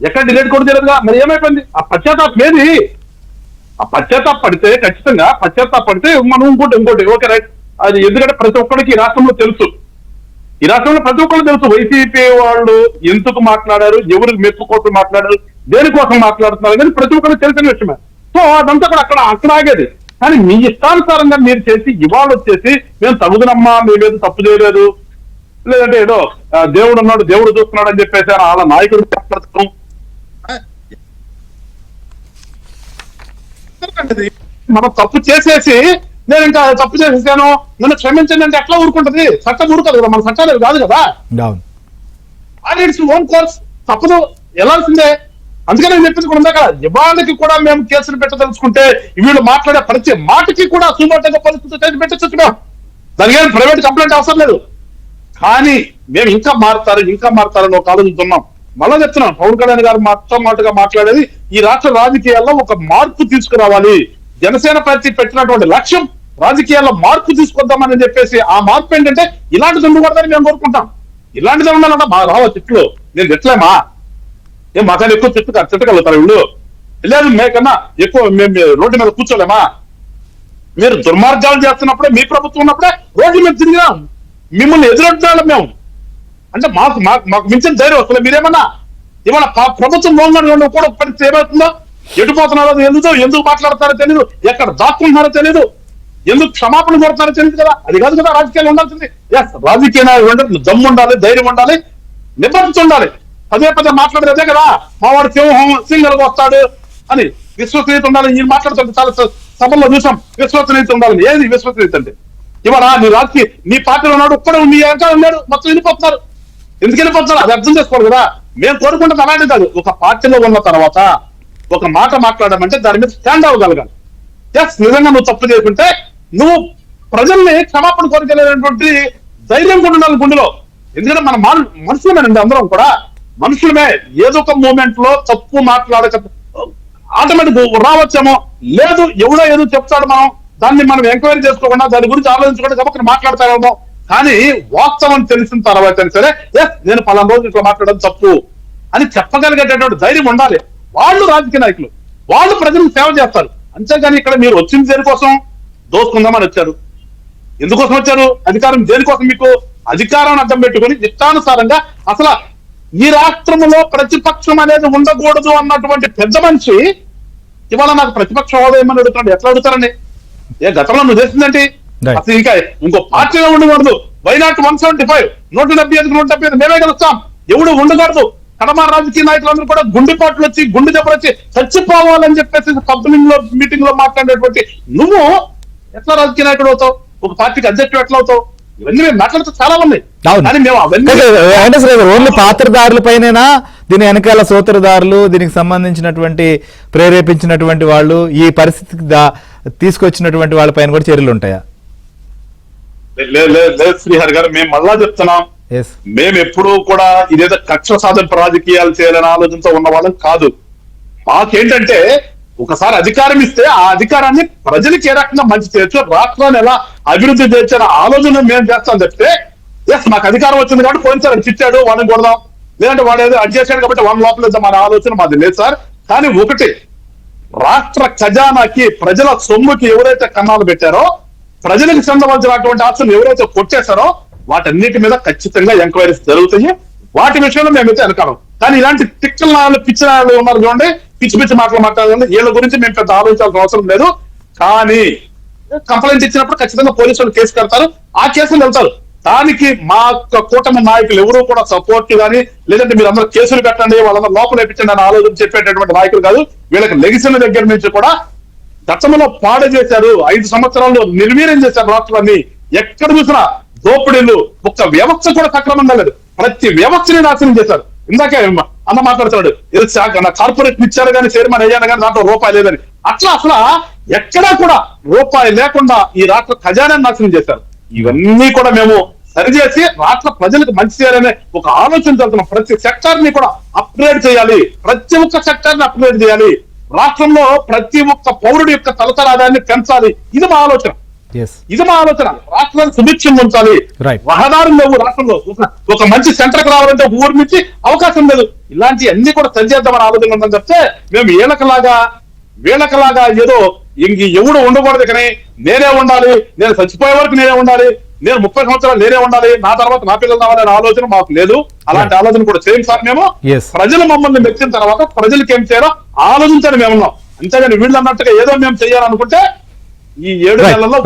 ఎక్కడ డిలీట్ కూడా చేయలేదుగా. మరి ఏమైపోయింది? ఆ పశ్చాత్తాపం ఏది? ఆ పశ్చాత్తాపడితే ఖచ్చితంగా పడితే మనం ఇంకోటి ఓకే రైట్. అది ఎందుకంటే ప్రతి ఒక్కరికి ఈ రాష్ట్రంలో తెలుసు, ప్రతి ఒక్కరికి తెలుసు వైసీపీ వాళ్ళు ఎందుకు మాట్లాడారు, ఎవరికి మెప్పుకోసం మాట్లాడారు, దేనికోసం మాట్లాడుతున్నారు కానీ ప్రతి ఒక్కరికి తెలిసిన విషయమే. సో అదంతా కూడా అక్కడ ఆగేది. కానీ మీ ఇష్టానుసారంగా మీరు చేసి ఇవాళ వచ్చేసి మేము తగుదనమ్మా, మేమేదో తప్పు చేయలేదు, లేదంటే ఏదో దేవుడు ఉన్నాడు, దేవుడు చూస్తున్నాడు అని చెప్పేసి అలా నాయకుడు మాట్లాడతాం. మనం తప్పు చేసేసి నేను ఇంకా తప్పు చేసేసాను నన్ను క్షమించండి అంటే ఎట్లా ఊరుకుంటది? చట్టం ఊరుకోదు కదా, మన చట్టాలు కాదు కదా. ఇట్స్ ఓన్ కోర్స్, తప్పదు, వెళ్ళాల్సిందే. అందుకని నేను చెప్పింది కూడా ఉందా కదా, ఇవాళకి కూడా మేము కేసులు పెట్టదలుచుకుంటే వీళ్ళు మాట్లాడే ప్రతి మాటకి కూడా సుమోటంగా పరిస్థితి పెట్టచ్చు. దానికి ఏం ప్రైవేట్ కంప్లైంట్ అవసరం లేదు. కానీ మేము ఇంకా మారుతారని ఒక ఆలోచిస్తున్నాం. మళ్ళా చెప్తున్నాం, పవన్ కళ్యాణ్ గారు మాటగా మాట్లాడేది ఈ రాష్ట్ర రాజకీయాల్లో ఒక మార్పు తీసుకురావాలి. జనసేన పార్టీ పెట్టినటువంటి లక్ష్యం రాజకీయాల్లో మార్పు తీసుకొద్దామని చెప్పేసి, ఆ మార్పు ఏంటంటే ఇలాంటిది ఉండకూడదని మేము కోరుకుంటాం. ఇలాంటిది ఉండాలంట మా రావ చెట్లు. నేను తిట్టలేమా? ఏం మాకన్నా ఎక్కువ తిట్టగలుగుతారు వీళ్ళు? లేదు, మేకన్నా ఎక్కువ మేము రోడ్డు మీద కూర్చోలేమా? మీరు దుర్మార్గాలు చేస్తున్నప్పుడే, మీ ప్రభుత్వం ఉన్నప్పుడే రోడ్డు మీద తిరిగినాం, మిమ్మల్ని ఎదురొడ్డాలి మేము. అంటే మాకు మించిన ధైర్యం వస్తుంది. మీరేమన్నా ఇవాళ ప్రభుత్వం లోన్గా కూడా పరిస్థితి ఏమవుతుందో, ఎటుపోతున్నారో ఎందుకు మాట్లాడతారో తెలియదు, ఎక్కడ దాక్కుంటున్నారో తెలియదు, ఎందుకు క్షమాపణ కోరుతున్నారో తెలియదు కదా. అది కాదు కదా రాజకీయాలు ఉండాల్సింది. ఎస్, రాజకీయ నాయకుడు దమ్ము ఉండాలి, ధైర్యం ఉండాలి, నిబద్ధత ఉండాలి. పదే మాట్లాడేదే కదా, మావాడు సింగల్ వస్తాడు అని విశ్వసనీయత ఉండాలి. నేను మాట్లాడుతుంటే చాలా సభల్లో చూసాం, విశ్వసనీయత ఉండాలని. ఏది విశ్వసనీయత అంటే? ఇవాళ నీ పార్టీలో ఉన్నాడు, ఒక్కడే ఉంది, ఇంకా ఉన్నాడు, మొత్తం వెళ్ళిపోతున్నారు. ఎందుకు వెళ్ళిపోతున్నారు? అది అర్థం చేసుకోవాలి కదా. మేము కోరుకుంటే అలాంటి కాదు. ఒక పార్టీలో ఉన్న తర్వాత ఒక మాట మాట్లాడమంటే దాని మీద స్టాండ్ అవ్వగలగాలి. ఎస్, నిజంగా నువ్వు తప్పు చేసుకుంటే నువ్వు ప్రజల్ని క్షమాపణ కోరికలేనటువంటి ధైర్యం కూడా ఉండాలి గుండెలో. ఎందుకంటే మన మనుషులమేనండి, అందరం కూడా మనుషులమే. ఏదో ఒక మూమెంట్ లో తప్పు మాట్లాడక ఆటోమేటిక్ రావచ్చేమో, లేదు ఎవడో ఏదో చెప్తాడు, దాన్ని మనం ఎంక్వైరీ చేసుకోకుండా దాని గురించి ఆలోచించుకుంటే గబక్కన మాట్లాడతామేమో. కానీ వాస్తవం తెలిసిన తర్వాత సరే, ఎస్ నేను పలానా రోజు ఇట్లా మాట్లాడడం తప్పు అని చెప్పగలిగేటటువంటి ధైర్యం ఉండాలి. వాళ్ళు రాజకీయ నాయకులు, వాళ్ళు ప్రజలకు సేవ చేస్తారు. అంతేగాని ఇక్కడ మీరు వచ్చింది దేనికోసం? దోసుకుందామని వచ్చారు. ఎందుకోసం వచ్చారు? అధికారం దేనికోసం? మీకు అధికారాన్ని అడ్డం పెట్టుకుని ఇష్టానుసారంగా అసలు ఈ రాష్ట్రంలో ప్రతిపక్షం అనేది ఉండకూడదు అన్నటువంటి పెద్ద మనిషి ఇవాళ నాకు ప్రతిపక్ష హోదా ఏమని అడుగుతున్నాడు. ఎట్లా అడుగుతారండి? గతంలో నువ్వు చేసిందంటే అసలు ఇంకా ఇంకో పార్టీలో ఉండకూడదు. వైనాట్ 175 175 మేమే గెలుస్తాం, ఎవడు ఉండకూడదు. కడమ రాజకీయ నాయకులందరూ కూడా గుండెపాట్లు వచ్చి గుండె దెబ్బలు వచ్చి చచ్చిపోవాలని చెప్పేసి పబ్లిక్ లో మీటింగ్ లో మాట్లాడేటువంటి నువ్వు ఎట్లా రాజకీయ నాయకుడు అవుతావు? ఒక పార్టీకి అధ్యక్షుడు ఎట్లా అవుతావు? ఇవన్నీ మేము మాట్లాడుతూ చాలా ఉన్నాయి. ఓన్లీ పాత్రదారులపైనేనా దీని వెనకాల సూత్రధారులు, దీనికి సంబంధించినటువంటి ప్రేరేపించినటువంటి వాళ్ళు, ఈ పరిస్థితికి తీసుకొచ్చినటువంటి వాళ్ళపైన కూడా చర్యలు ఉంటాయా? లేదు శ్రీహరి గారు, మేము మళ్ళా చెప్తున్నాం, మేము ఎప్పుడూ కూడా ఇదేదో కక్ష సాధింపు రాజకీయాలు చేయాలనే ఆలోచనతో ఉన్న వాళ్ళం కాదు. మాకేంటంటే ఒకసారి అధికారం ఇస్తే ఆ అధికారాన్ని ప్రజలకు ఏ రకంగా మంచి చేయొచ్చు, రాష్ట్రాన్ని ఎలా అభివృద్ధి చేయొచ్చు అనే ఆలోచన మేము చేస్తాం చెప్తే, ఎస్ మాకు అధికారం వచ్చింది కాబట్టి పోయినసారి చిట్టాడు వాడిని కొడదాం, లేదంటే వాడు ఏదో అది చేశాడు కాబట్టి వాడిని లోపలేద్దాం అనే ఆలోచన మాది లేదు సార్. కానీ ఒకటి, రాష్ట్ర ఖజానాకి ప్రజల సొమ్ముకి ఎవరైతే కన్నాలు పెట్టారో, ప్రజలకు చెందవలసినటువంటి ఆస్తులు ఎవరైతే కొట్టేశారో వాటన్నిటి మీద ఖచ్చితంగా ఎంక్వైరీస్ జరుగుతాయి. వాటి విషయంలో మేమైతే వెనకాలం. కానీ ఇలాంటి తిక్కల పిచ్చి ఉన్నారు చూడండి, పిచ్చి పిచ్చి మాటలు మాట్లాడండి, వీళ్ళ గురించి మేము పెద్ద ఆలోచించాల్సిన అవసరం లేదు. కానీ కంప్లైంట్ ఇచ్చినప్పుడు ఖచ్చితంగా పోలీసులు కేసు కడతారు, ఆ కేసులు వెళ్తారు. దానికి మా కూటమి నాయకులు ఎవరు కూడా సపోర్ట్ కానీ, లేదంటే మీరు అందరూ కేసులు పెట్టండి వాళ్ళందరూ లోపల వేపించండి అని ఆలోచన చెప్పేటటువంటి నాయకులు కాదు. వీళ్ళకి లెగిసిన దగ్గర నుంచి కూడా గతంలో పాడు చేశారు, 5 సంవత్సరాల్లో నిర్వీర్యం చేశారు రాష్ట్రాన్ని. ఎక్కడ చూసినా దోపిడీలు, ఒక్క వ్యవస్థ కూడా సక్రమంగా లేదు, ప్రతి వ్యవస్థని నాశనం చేశారు. ఇందాకే అన్న మాట్లాడుతున్నాడు, ఏదో కార్పొరేషన్ ఇచ్చారు కానీ చైర్మన్ అయ్యాను కానీ దాంట్లో రూపాయి లేదని. అట్లా అసలు ఎక్కడా కూడా రూపాయి లేకుండా ఈ రాష్ట్ర ఖజానాన్ని నాశనం చేశారు. ఇవన్నీ కూడా మేము సరిచేసి రాష్ట్ర ప్రజలకు మంచి చేయాలనే ఒక ఆలోచన జరుగుతున్నాం. ప్రతి సెక్టార్ ని కూడా అప్గ్రేడ్ చేయాలి, ప్రతి ఒక్క సెక్టార్ ని అప్గ్రేడ్ చేయాలి, రాష్ట్రంలో ప్రతి ఒక్క పౌరుడి యొక్క తలతర ఆదాయాన్ని పెంచాలి. ఇది మా ఆలోచన. రాష్ట్రాన్ని సుభిక్షంగా ఉంచాలి. రహదారులు లేవు రాష్ట్రంలో, ఒక మంచి సెంటర్ కి రావాలంటే ఊరి నుంచి అవకాశం లేదు. ఇలాంటి అన్ని కూడా సరిచేద్దామని ఆలోచన ఉందని చెప్తే, మేము వీళ్ళకలాగా ఏదో ఇంక ఎవడు ఉండకూడదు, కానీ నేనే ఉండాలి, నేను చచ్చిపోయే వరకు నేనే ఉండాలి, నేను 30 సంవత్సరాలు నేనే ఉండాలి, నా తర్వాత నా పిల్లలు కావాలనే ఆలోచన మాకు లేదు. అలాంటి ఆలోచన కూడా చేయం సార్. మేము ప్రజలు మమ్మల్ని మెచ్చిన తర్వాత ప్రజలకు ఏం చేయాలో ఆలోచించాలి మేము ఉన్నాం. అంతేగాని వీళ్ళు అన్నట్టుగా ఏదో మేము చేయాలనుకుంటే ఈ 7 నెలల్లో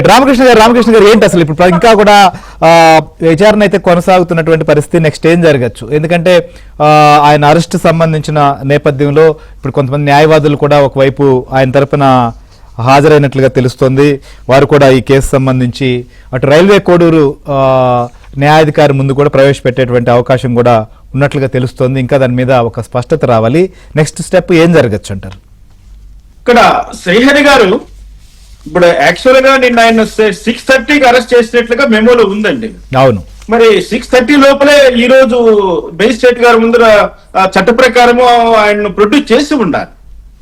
రామకృష్ణ గారు ఏంటి అసలు ఇప్పుడు ఇంకా కూడా విచారణ అయితే కొనసాగుతున్నటువంటి పరిస్థితి, నెక్స్ట్ ఏం జరగచ్చు? ఎందుకంటే ఆయన అరెస్ట్ సంబంధించిన నేపథ్యంలో ఇప్పుడు కొంతమంది న్యాయవాదులు కూడా ఒకవైపు ఆయన తరపున హాజరైనట్లుగా తెలుస్తోంది. వారు కూడా ఈ కేసు సంబంధించి అటు రైల్వే కోడూరు న్యాయాధికారి ముందు కూడా ప్రవేశపెట్టేటువంటి అవకాశం కూడా ఉన్నట్లుగా తెలుస్తోంది. ఇంకా దాని మీద ఒక స్పష్టత రావాలి. నెక్స్ట్ స్టెప్ ఏం జరగచ్చు అంటారు? ఇక్కడ శ్రీహరి గారు ఇప్పుడు యాక్చువల్ గా నిన్న ఆయన 6:30కి అరెస్ట్ చేసినట్లుగా మెమోలో ఉందండి. అవును, మరి 6:30 లోపలే ఈ రోజు మేజిస్ట్రేట్ గారి ముందర చట్ట ప్రకారము ఆయన ప్రొడ్యూస్ చేసి ఉండాలి.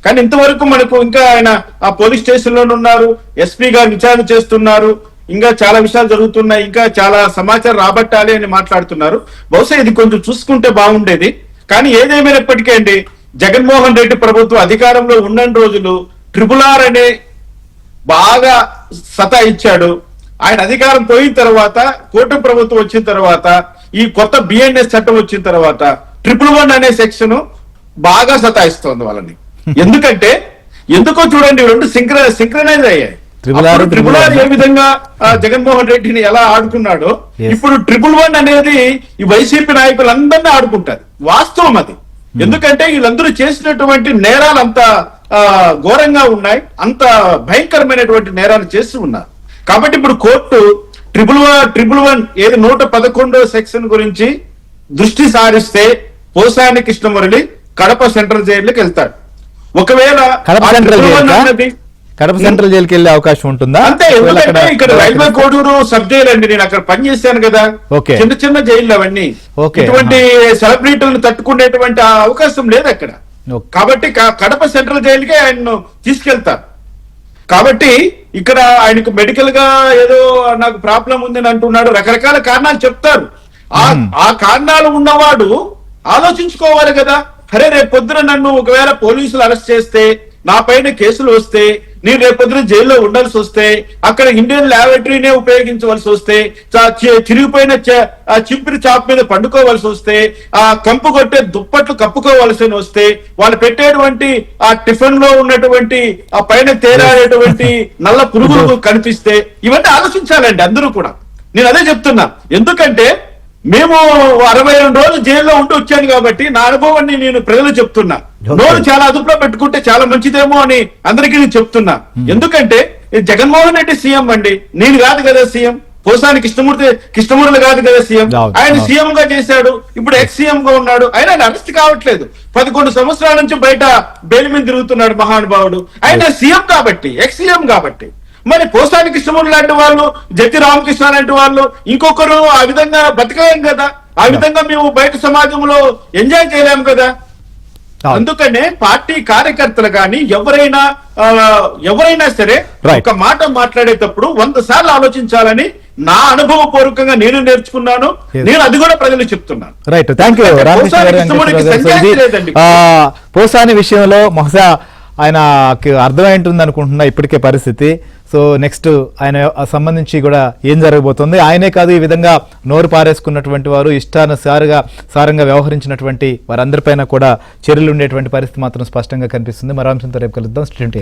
కానీ ఇంతవరకు మనకు ఇంకా ఆయన ఆ పోలీస్ స్టేషన్ లోనే ఉన్నారు, ఎస్పీ గారు విచారణ చేస్తున్నారు, ఇంకా చాలా విషయాలు జరుగుతున్నాయి, ఇంకా చాలా సమాచారం రాబట్టాలి అని మాట్లాడుతున్నారు. బహుశా ఇది కొంచెం చూసుకుంటే బాగుండేది. కానీ ఏదేమైనప్పటికీ అండి, జగన్మోహన్ రెడ్డి ప్రభుత్వం అధికారంలో ఉన్న రోజులు RRR అనే బాగా సతాయిచ్చాడు. ఆయన అధికారం పోయిన తర్వాత, కూటమి ప్రభుత్వం వచ్చిన తర్వాత, ఈ కొత్త BNS చట్టం వచ్చిన తర్వాత 111 అనే సెక్షన్ బాగా సతాయిస్తోంది వాళ్ళని. ఎందుకో చూడండి, రెండు సింక్రనైజ్ అయ్యాయి. RRR ఏ విధంగా జగన్మోహన్ రెడ్డిని ఎలా ఆడుకున్నాడో, ఇప్పుడు 111 అనేది ఈ వైసీపీ నాయకులందరినీ ఆడుకుంటారు. వాస్తవం అది. ఎందుకంటే వీళ్ళందరూ చేసినటువంటి నేరాలు అంత ఘోరంగా ఉన్నాయి, అంత భయంకరమైనటువంటి నేరాలు చేస్తూ ఉన్నారు. కాబట్టి ఇప్పుడు కోర్టు 111 ఏది 111వ సెక్షన్ గురించి దృష్టి సారిస్తే పోసాని కృష్ణమురళి కడప సెంట్రల్ జైలుకి వెళ్తాడు. ఒకవేళ కడప సెంట్రల్ జైలుకి వెళ్ళే అవకాశం ఉంటుందా? అంతే. ఎందుకంటే ఇక్కడ రైల్వే కోడూరు సబ్ జైలు అండి, నేను అక్కడ పనిచేశాను కదా, చిన్న చిన్న జైళ్ళు అవన్నీ. ఇటువంటి సెలబ్రిటీలను తట్టుకునేటువంటి అవకాశం లేదు అక్కడ. కాబట్టి కడప సెంట్రల్ జైలుకే ఆయన తీసుకెళ్తారు. కాబట్టి ఇక్కడ ఆయనకు మెడికల్ గా ఏదో నాకు ప్రాబ్లం ఉందని అంటున్నాడు, రకరకాల కారణాలు చెప్తారు. ఆ కారణాలు ఉన్నవాడు ఆలోచించుకోవాలి కదా. అరే రేపు పొద్దున నన్ను ఒకవేళ పోలీసులు అరెస్ట్ చేస్తే, నా పైన కేసులు వస్తే, నేను రేపొద్దున జైల్లో ఉండాల్సి వస్తే, అక్కడ ఇండియన్ ల్యాబొరేటరీనే ఉపయోగించవలసి వస్తే, చిరిగిపోయిన చింపిరి చాప్ మీద పండుకోవాల్సి వస్తే, ఆ కంపు కొట్టే దుప్పట్లు కప్పుకోవాల్సి వస్తే, వాళ్ళు పెట్టేటువంటి ఆ టిఫిన్ లో ఉన్నటువంటి ఆ పైన తేరాడేటువంటి నల్ల పురుగులు కనిపిస్తే, ఇవన్నీ ఆలోచించాలండి అందరూ కూడా. నేను అదే చెప్తున్నా. ఎందుకంటే మేము 62 రోజులు జైల్లో ఉంటూ వచ్చాను కాబట్టి నా అనుభవాన్ని నేను ప్రజలు చెప్తున్నా. నోరు చాలా అదుపులో పెట్టుకుంటే చాలా మంచిదేమో అని అందరికీ నేను చెప్తున్నా. ఎందుకంటే జగన్మోహన్ రెడ్డి సీఎం అండి, నేను కాదు కదా సీఎం. పోసాని కృష్ణమూర్తి కాదు కదా సీఎం. ఆయన సీఎం గా చేశాడు, ఇప్పుడు ఎక్స్ సీఎం గా ఉన్నాడు. ఆయన అరెస్ట్ కావట్లేదు. 11 సంవత్సరాల నుంచి బయట బెయిల్ మీద తిరుగుతున్నాడు మహానుభావుడు. ఆయన సీఎం కాబట్టి, ఎక్స్ సీఎం కాబట్టి. మరి పోసాని కృష్ణమూర్తి లాంటి వాళ్ళు, జట్టి రామకృష్ణ లాంటి వాళ్ళు, ఇంకొకరు ఆ విధంగా బతకలేం కదా. ఆ విధంగా మేము బయట సమాజంలో ఎంజాయ్ చేయలేము కదా. అందుకనే పార్టీ కార్యకర్తలు గాని ఎవరైనా సరే Right. ఒక మాట మాట్లాడేటప్పుడు 100 సార్లు ఆలోచించాలని నా అనుభవపూర్వకంగా నేను నేర్చుకున్నాను. Yes. నేను అది కూడా ప్రజలకు చెప్తున్నాను. రైట్, థ్యాంక్ యూ రామకృష్ణ గారు, పోసాని వెంకటేశ్వర గారు. సో సంజాయిషీ ఇది, లేదండి. పోసాని విషయంలో బహుశా ఆయనకి అర్థమైంటుంది అనుకుంటున్నా ఇప్పటికే పరిస్థితి. సో నెక్స్ట్ ఆయన సంబంధించి కూడా ఏం జరగబోతుంది, ఆయనే కాదు ఈ విధంగా నోరు పారేసుకున్నటువంటి వారు, ఇష్టానుసారంగా వ్యవహరించినటువంటి వారందరిపైన కూడా చర్యలు ఉండేటువంటి పరిస్థితి మాత్రం స్పష్టంగా కనిపిస్తుంది. మరో అంశంతో రేపు కలుద్దాం. స్టూడెంట్